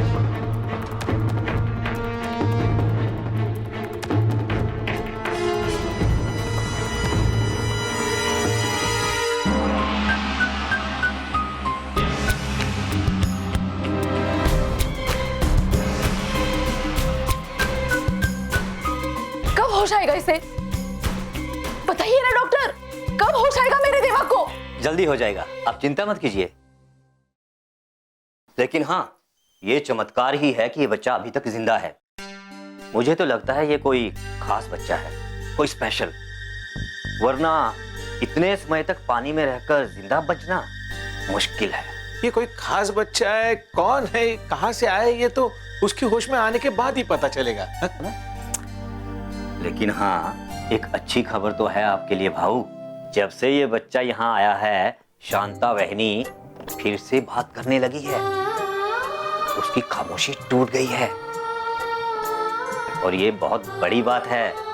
होश आएगा इसे? बताइए ना डॉक्टर, कब होश आएगा मेरे देवा को? जल्दी हो जाएगा, आप चिंता मत कीजिए। लेकिन हाँ, ये चमत्कार ही है कि ये बच्चा अभी तक जिंदा है। मुझे तो लगता है ये कोई खास बच्चा है, कोई स्पेशल, वरना इतने समय तक पानी में रहकर जिंदा बचना मुश्किल है। ये कोई खास बच्चा है, कौन है, कहां से आया, ये तो उसकी होश में आने के बाद ही पता चलेगा। लेकिन हाँ, एक अच्छी खबर तो है आपके लिए भाऊ। जब से ये बच्चा यहाँ आया है, शांता वहनी फिर से बात करने लगी है। उसकी खामोशी टूट गई है, और ये बहुत बड़ी बात है।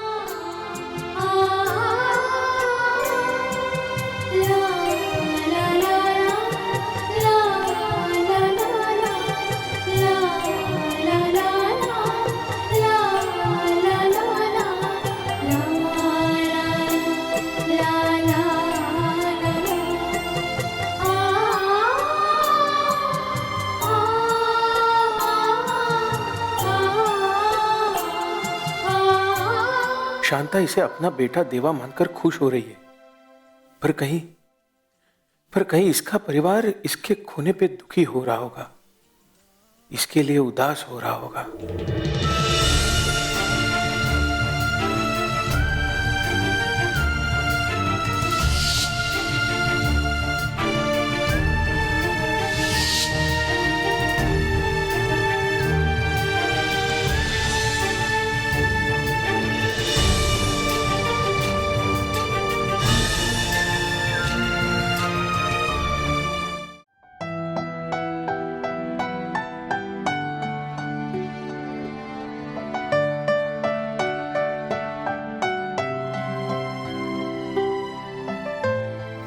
शांता इसे अपना बेटा देवा मानकर खुश हो रही है, पर कहीं इसका परिवार इसके खोने पे दुखी हो रहा होगा, इसके लिए उदास हो रहा होगा।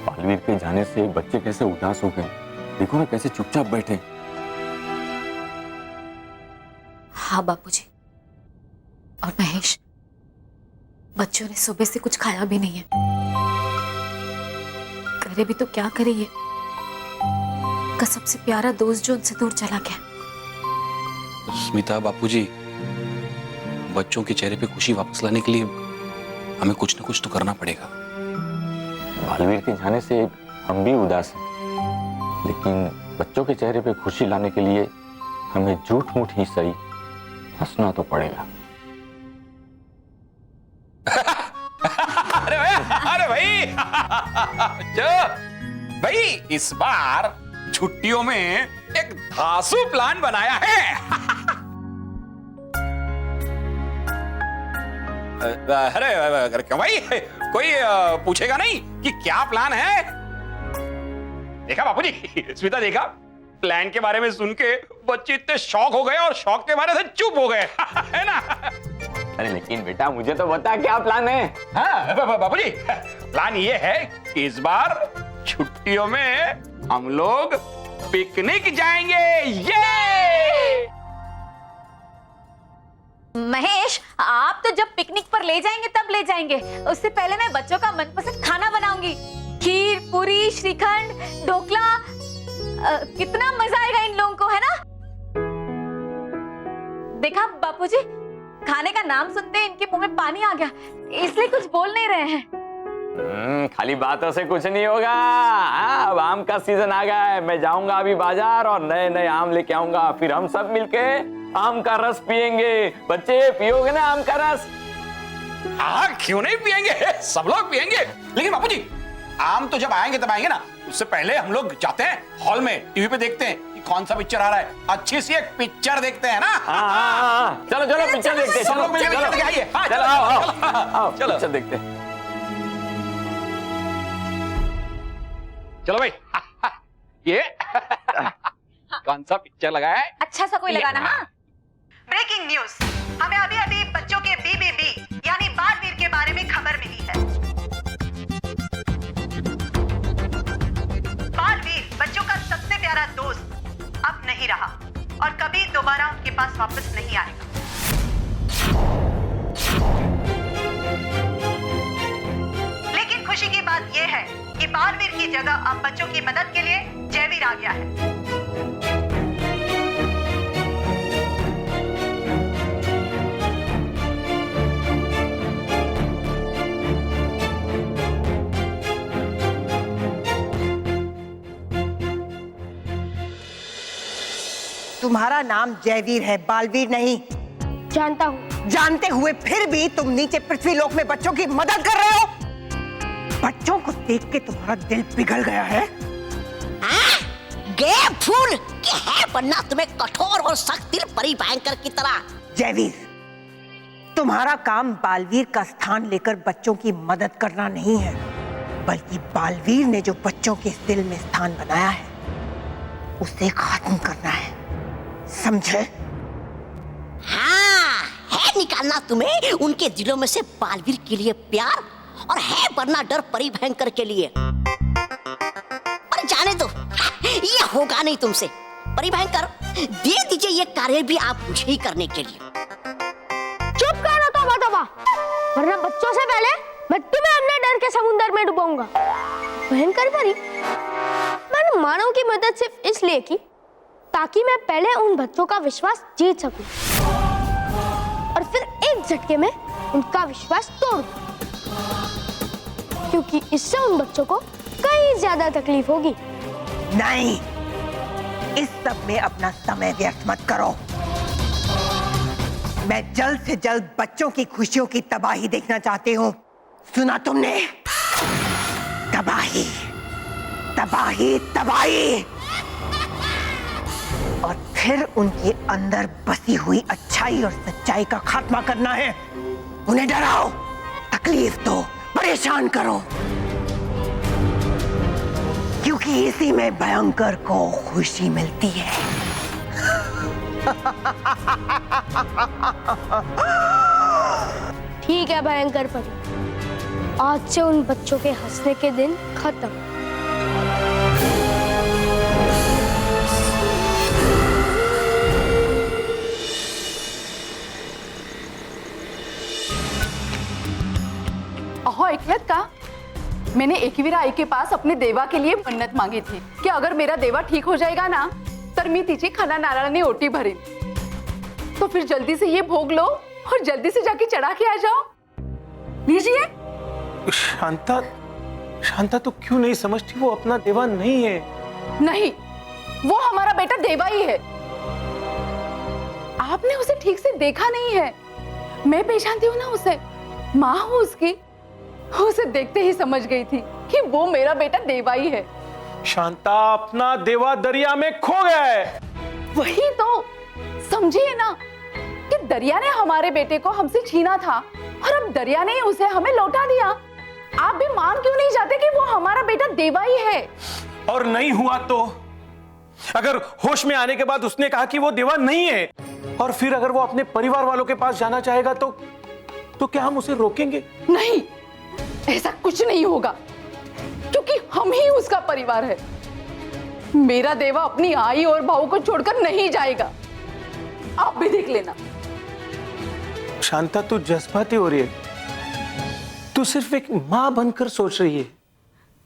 बालवीर के जाने से बच्चे कैसे उदास हो गए, देखो ना कैसे चुपचाप बैठे। हाँ बापूजी, और महेश, बच्चों ने सुबह से कुछ खाया भी नहीं है। करे भी तो क्या करे, ये का सबसे प्यारा दोस्त जो उनसे दूर चला गया। स्मिता, बापूजी, बच्चों के चेहरे पे खुशी वापस लाने के लिए हमें कुछ न कुछ तो करना पड़ेगा। बालवीर के जाने से हम भी उदास हैं, लेकिन बच्चों के चेहरे पे खुशी लाने के लिए हमें झूठ मूठ ही सही हंसना तो पड़ेगा। अरे भाई, भाई इस बार छुट्टियों में एक धांसू प्लान बनाया है। अरे क्यों भाई, कोई पूछेगा नहीं कि क्या प्लान है? देखा बापूजी, स्मिता देखा, प्लान के बारे में सुन के बच्चे इतने शॉक हो गए और शॉक के बारे से चुप हो गए। है ना? अरे लेकिन बेटा मुझे तो बता क्या प्लान है? हाँ बापूजी, प्लान ये है कि इस बार छुट्टियों में हम लोग पिकनिक जाएंगे। ये महेश, आप तो जब पिकनिक पर ले जाएंगे तब ले जाएंगे, उससे पहले मैं बच्चों का मनपसंद खाना बनाऊंगी। खीर, पूरी, श्रीखंड, ढोकला। कितना मजा आएगा इन लोगों को, है ना? देखा बापूजी, खाने का नाम सुनते इनके मुंह में पानी आ गया, इसलिए कुछ बोल नहीं रहे हैं। खाली बातों से कुछ नहीं होगा। अब आम का सीजन आ गया है, मैं जाऊंगा अभी बाजार और नए नए आम लेके आऊंगा, फिर हम सब मिलके आम का रस पियेंगे। बच्चे पियोगे ना आम का रस? हाँ, क्यों नहीं पियेंगे, सब लोग पियेंगे। लेकिन बापूजी, आम तो जब आएंगे तब आएंगे ना, उससे पहले हम लोग जाते हैं हॉल में, टीवी पे देखते हैं कि कौन सा पिक्चर आ रहा है, अच्छी सी एक पिक्चर देखते हैं ना। चलो चलो पिक्चर देखते हैं। सब लोग मिलकर पिक्चर देख आइए। हाँ, चलो आओ चलो पिक्चर देखते हैं। चलो भाई, ये कौन सा पिक्चर लगा है? अच्छा सा कोई लगाना। हाँ, ब्रेकिंग न्यूज, हमें अभी अभी बच्चों के BBB यानी बालवीर के बारे में खबर मिली है। बालवीर बच्चों का सबसे प्यारा दोस्त अब नहीं रहा और कभी दोबारा उनके पास वापस नहीं आएगा। लेकिन खुशी की बात यह है कि बालवीर की जगह अब बच्चों की मदद के लिए जयवीर आ गया है। तुम्हारा नाम जयवीर है, बालवीर नहीं। जानता हूँ। जानते हुए फिर भी तुम नीचे पृथ्वी लोक में बच्चों की मदद कर रहे हो। बच्चों को देख के तुम्हारा दिल पिघल गया है। गे फूल कि है बनना तुम्हें कठोर और सख्त दिल परी भयंकर की तरह। जयवीर, तुम्हारा काम बालवीर का स्थान लेकर बच्चों की मदद करना नहीं है, बल्कि बालवीर ने जो बच्चों के दिल में स्थान बनाया है उसे खत्म करना है, समझे? हाँ, है निकालना तुम्हें उनके दिलों में से बालवीर के लिए प्यार और है बनना डर परी भयंकर के लिए। पर जाने दो, ये होगा नहीं तुमसे। परी भयंकर, दे दीजिए ये कार्य भी आप मुझे ही करने के लिए। चुप करो तोबा तोबा, वरना बच्चों से पहले मैं तुम्हें अपने डर के समुद्र में डुबाऊंगा। भयंकर परी, मैंने मानव की मदद सिर्फ इसलिए की ताकि मैं पहले उन बच्चों का विश्वास जीत सकूं और फिर एक झटके में उनका विश्वास तोड़ दूं, क्योंकि इससे उन बच्चों को कहीं ज्यादा तकलीफ होगी। नहीं, इस सब में अपना समय व्यर्थ मत करो। मैं जल्द से जल्द बच्चों की खुशियों की तबाही देखना चाहती हूँ। सुना तुमने? तबाही, तबाही, तबाही। और फिर उनके अंदर बसी हुई अच्छाई और सच्चाई का खात्मा करना है। उन्हें डराओ, तकलीफ दो, परेशान करो, क्योंकि इसी में भयंकर को खुशी मिलती है। ठीक है भयंकर परी, आज से उन बच्चों के हंसने के दिन खत्म। अहो ऐकलत का, मैंने एकवीरा आई के पास अपने देवा के लिए मन्नत मांगी थी कि अगर मेरा देवा ठीक हो जाएगा ना तर मी तिची खाना नारळाने ओटी भरीन। तो फिर जल्दी से ये भोग लो और जल्दी से जाके चढ़ा के आ जाओ। लीजिए। शांता, शांता तो क्यों नहीं समझती? वो अपना देवा नहीं है। नहीं, वो हमारा बेटा देवा ही है। आपने उसे ठीक से देखा नहीं है। मैं पहचानती हूँ ना उसे, माँ हूँ उसकी। उसे देखते ही समझ गई थी कि वो मेरा बेटा देवा ही है। शांता, अपना देवा दरिया में खो गया है। वही तो समझिए ना कि दरिया ने हमारे बेटे को हमसे छीना था और अब दरिया ने उसे हमें लौटा दिया। आप भी मान क्यों नहीं जाते कि वो हमारा बेटा देवा ही है? और नहीं हुआ तो? अगर होश में आने के बाद उसने कहा कि वो देवा नहीं है, और फिर अगर वो अपने परिवार वालों के पास जाना चाहेगा तो क्या हम उसे रोकेंगे? नहीं, ऐसा कुछ नहीं होगा, क्योंकि हम ही उसका परिवार है। मेरा देवा अपनी आई और भाऊ को छोड़कर नहीं जाएगा, आप भी देख लेना। शांता, तू जज्बाती हो रही है। तू सिर्फ एक मां बनकर सोच रही है,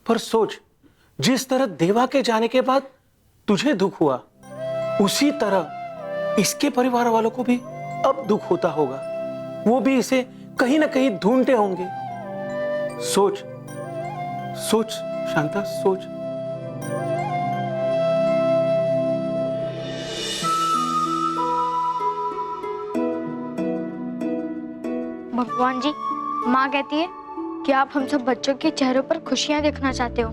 पर सोच, जिस तरह देवा के जाने के बाद तुझे दुख हुआ, उसी तरह इसके परिवार वालों को भी अब दुख होता होगा। वो भी इसे कहीं ना कहीं ढूंढते होंगे। सोच सोच शांता, सोच। भगवान जी, माँ कहती है कि आप हम सब बच्चों के चेहरों पर खुशियाँ देखना चाहते हो।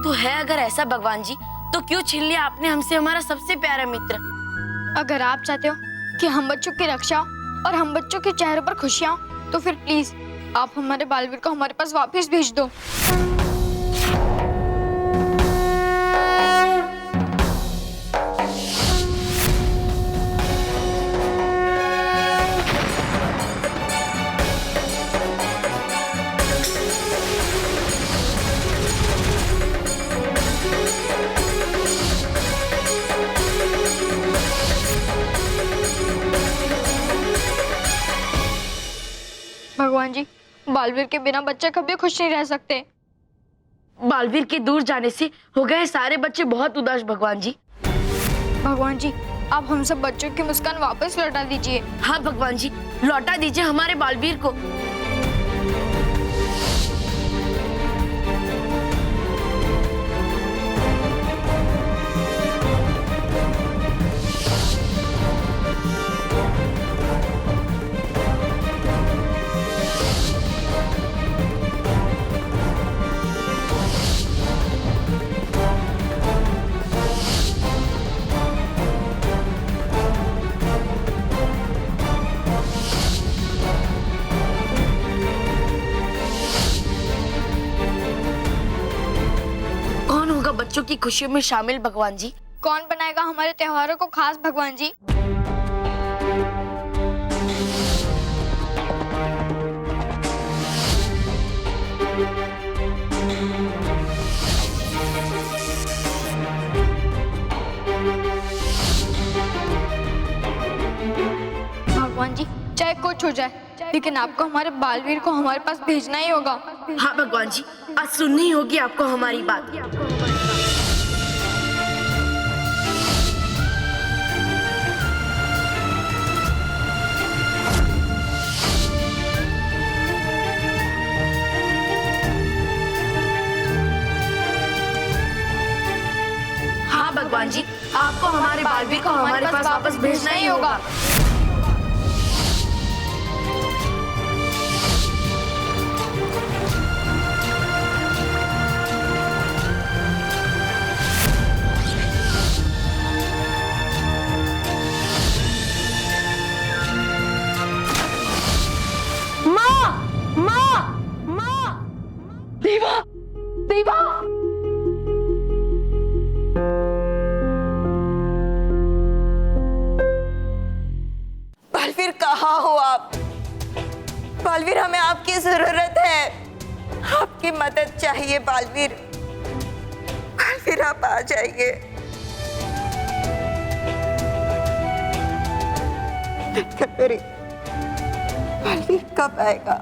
तो है अगर ऐसा भगवान जी, तो क्यों छीन लिया आपने हमसे हमारा सबसे प्यारा मित्र? अगर आप चाहते हो कि हम बच्चों की रक्षा हो और हम बच्चों के चेहरों पर खुशियाँ हो, तो फिर प्लीज आप हमारे बालवीर को हमारे पास वापस भेज दो। भगवान जी, बालवीर के बिना बच्चे कभी खुश नहीं रह सकते। बालवीर के दूर जाने से हो गए सारे बच्चे बहुत उदास भगवान जी। भगवान जी, आप हम सब बच्चों की मुस्कान वापस लौटा दीजिए। हाँ भगवान जी, लौटा दीजिए हमारे बालवीर को। बच्चों की खुशियों में शामिल भगवान जी? कौन बनाएगा हमारे त्योहारों को खास भगवान जी? भगवान जी, चाहे कुछ हो जाए, लेकिन आपको हमारे बालवीर को हमारे पास भेजना ही होगा। हाँ भगवान जी, आज सुननी होगी आपको हमारी बात। हाँ भगवान जी, आपको हमारे बालवीर को हमारे पास वापस भेजना ही होगा। देवा, देवा! बालवीर, कहाँ हो आप? बालवीर, हमें आपकी जरूरत है, आपकी मदद चाहिए बालवीर। बालवीर, आप आ जाइए। बालवीर कब आएगा?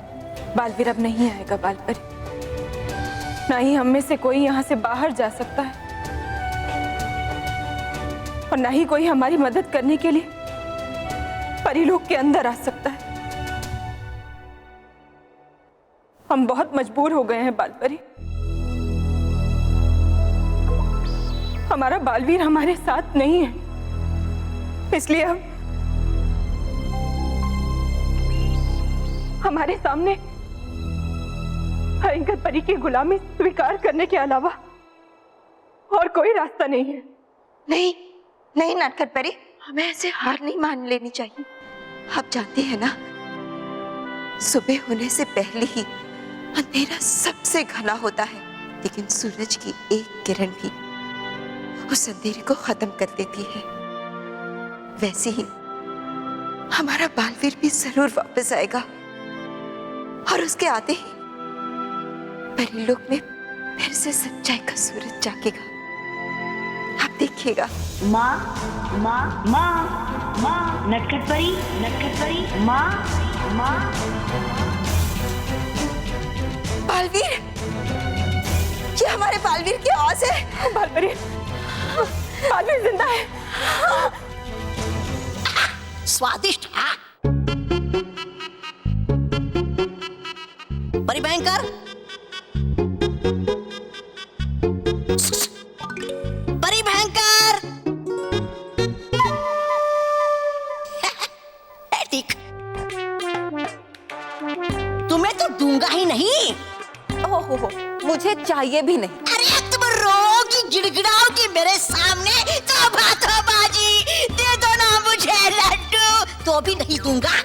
बालवीर अब नहीं आएगा बालपरी, ना ही हम में से कोई यहाँ से बाहर जा सकता है और ना ही कोई हमारी मदद करने के लिए परिलोक के अंदर आ सकता है। हम बहुत मजबूर हो गए हैं बालपरी। हमारा बालवीर हमारे साथ नहीं है, इसलिए हमारे सामने भयंकर परी की गुलामी स्वीकार करने के अलावा और कोई रास्ता नहीं है। नहीं नहीं नटखट परी, हमें ऐसे हार नहीं मान लेनी चाहिए। आप जानती है ना, सुबह होने से पहले ही अंधेरा सबसे घना होता है, लेकिन सूरज की एक किरण भी उस अंधेरे को खत्म कर देती है। वैसे ही हमारा बालवीर भी जरूर वापस आएगा और उसके आते ही परीलोक में फिर से सच्चाई का सूरज जागेगा। आप देखिएगा। माँ माँ माँ माँ, नटखट परी माँ माँ। बालवीर, ये हमारे बालवीर की आवाज है। बालवीर, बालवीर जिंदा है। स्वादिष्ट। परिभयंकर, परिभयंकर। ठीक, तुम्हें तो दूंगा ही नहीं। ओहो, मुझे चाहिए भी नहीं। अरे तुम रोगी गिड़गिड़ाओगी मेरे सामने, तो बाजी दे दो ना मुझे लड्डू, तो भी नहीं दूंगा।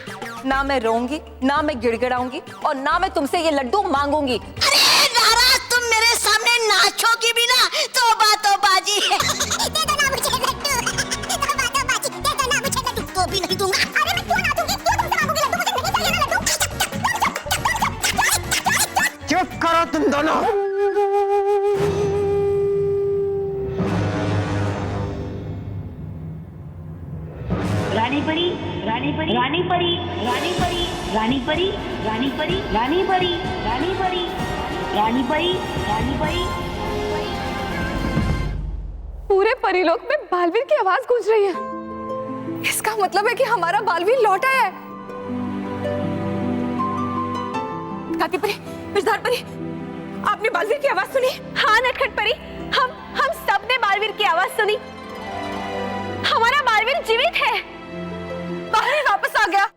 ना मैं रोऊंगी, ना मैं गिड़गिड़ाऊंगी, और ना मैं तुमसे ये लड्डू मांगूंगी। अरे नाराज तुम मेरे सामने नाचोगी भी ना, तो बाजी दे दो ना मुझे लड्डू, दे दो ना मुझे लड्डू, तो भी नहीं दूंगा। अरे मैं क्यों ना दूंगी, क्यों तुमसे मांगूंगी लड्डू, मुझे नहीं चाहिए लड्डू। चुप करो तुम दोनों। रानी परी, रानी परी, रानी परी, रानी परी, रानी परी, रानी परी, रानी परी, रानी परी, रानी परी, रानी परी। पूरे परीलोक में बालवीर की आवाज गूंज रही है। इसका मतलब है कि हमारा बालवीर लौट आया है। काकी परी, बिरधार परी, आपने बालवीर की आवाज सुनी? हाँ नटखट परी, हम सब ने बालवीर की आवाज सुनी। हमारा बालवीर जीवित है। बालवीर वापस आ गया।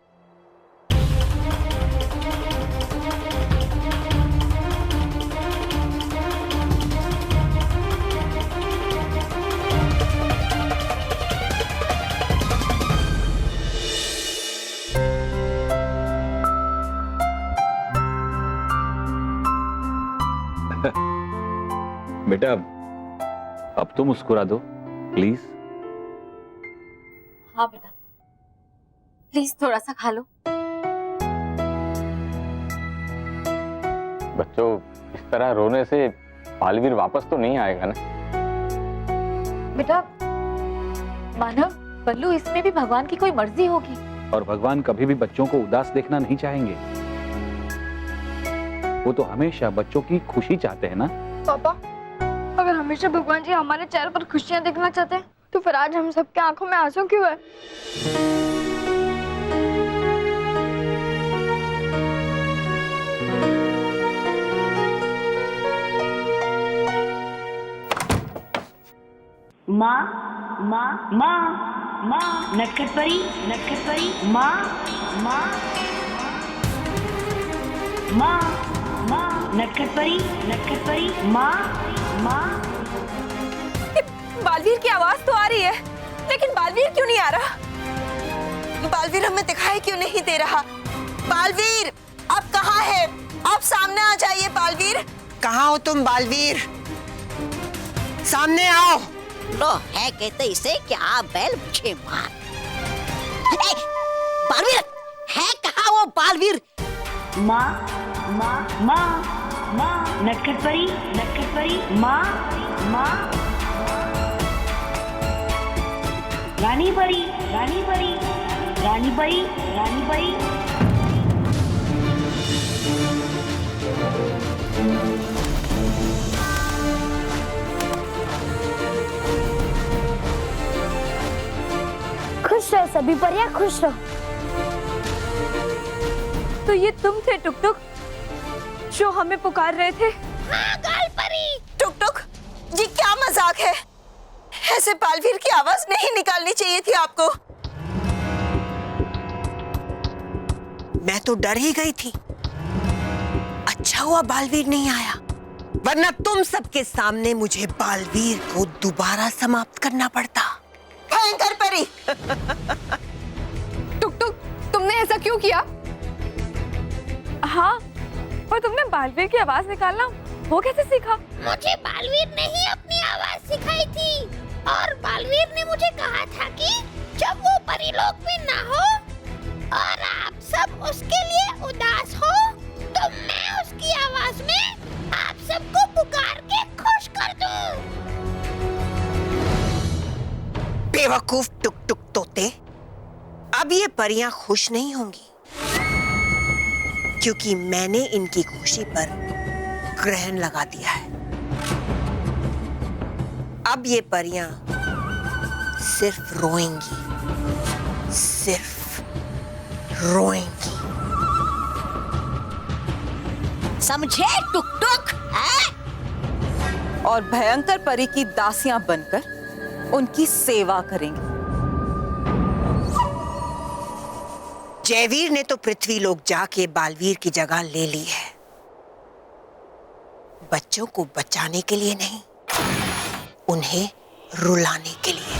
बेटा अब तो मुस्कुरा दो प्लीज। हाँ बेटा, प्लीज थोड़ा सा खा लो। बच्चों, इस तरह रोने से बालवीर वापस तो नहीं आएगा ना? बेटा मानव, बल्लू, इसमें भी भगवान की कोई मर्जी होगी। और भगवान कभी भी बच्चों को उदास देखना नहीं चाहेंगे। वो तो हमेशा बच्चों की खुशी चाहते हैं ना। पापा, अगर हमेशा भगवान जी हमारे चेहरे पर खुशियां देखना चाहते हैं, तो फिर आज हम सबके आंखों में आंसू क्यों है? माँ माँ माँ माँ, नटखट परी माँ माँ माँ माँ, नटखट परी माँ माँ। बालवीर की आवाज तो आ रही है, लेकिन बालवीर क्यों नहीं आ रहा? बालवीर हमें दिखाई क्यों नहीं दे रहा? बालवीर, आप कहाँ हैं? आप सामने आ जाइए बालवीर। कहाँ हो तुम बालवीर? सामने आओ। लो है कहते इसे क्या बैल मुझे मार। बालवीर है कहाँ वो बालवीर? माँ माँ माँ माँ, नटखट परी माँ माँ। रानी परी, रानी परी, रानी परी, रानी परी। खुश रहो सभी परियां, खुश रहो। तो ये तुम थे टुक टुक जो हमें पुकार रहे थे? हाँ गाल परी। टुक टुक, ये क्या मजाक है? ऐसे बालवीर की आवाज नहीं निकालनी चाहिए थी आपको। मैं तो डर ही गई थी। अच्छा हुआ बालवीर नहीं आया, वरना तुम सबके सामने मुझे बालवीर को दोबारा समाप्त करना पड़ता। भयंकर परी! टुक टुक, तुमने ऐसा क्यों किया? हाँ, और तुमने बालवीर की आवाज निकालना वो कैसे सीखा? मुझे बालवीर ने ही अपनी आवाज सिखाई थी और बालवीर ने मुझे कहा था कि जब वो परीलोक में ना हो और आप सब उसके लिए उदास हो तो मैं उसकी आवाज में आप सबको पुकार के खुश कर दूं। बेवकूफ टुक टुक तोते, अब ये परियां खुश नहीं होंगी क्योंकि मैंने इनकी खुशी पर ग्रहण लगा दिया है। अब ये परियां सिर्फ रोएंगी, सिर्फ रोएंगी। समझे टुक टुक? और भयंकर परी की दासियां बनकर उनकी सेवा करेंगी। जयवीर ने तो पृथ्वी लोक जाके बालवीर की जगह ले ली है, बच्चों को बचाने के लिए नहीं, उन्हें रुलाने के लिए।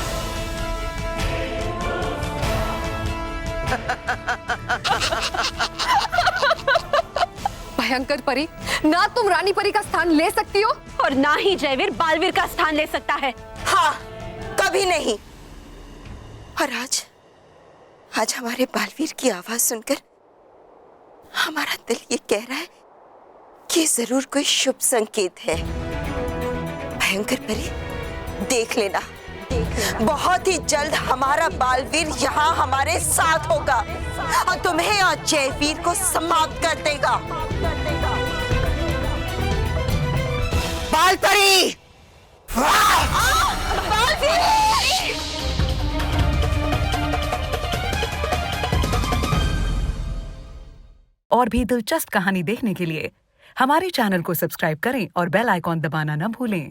भयंकर परी, ना तुम रानी परी का स्थान ले सकती हो और ना ही जयवीर बालवीर का स्थान ले सकता है। हाँ, कभी नहीं। और आज हमारे बालवीर की आवाज सुनकर हमारा दिल ये कह रहा है कि जरूर कोई शुभ संकेत है। भयंकर परी, देख लेना, बहुत ही जल्द हमारा बालवीर यहाँ हमारे साथ होगा और तुम्हें और जयवीर को समाप्त कर देगा। बालपरी! और भी दिलचस्प कहानी देखने के लिए हमारे चैनल को सब्सक्राइब करें और बेल आइकॉन दबाना न भूलें।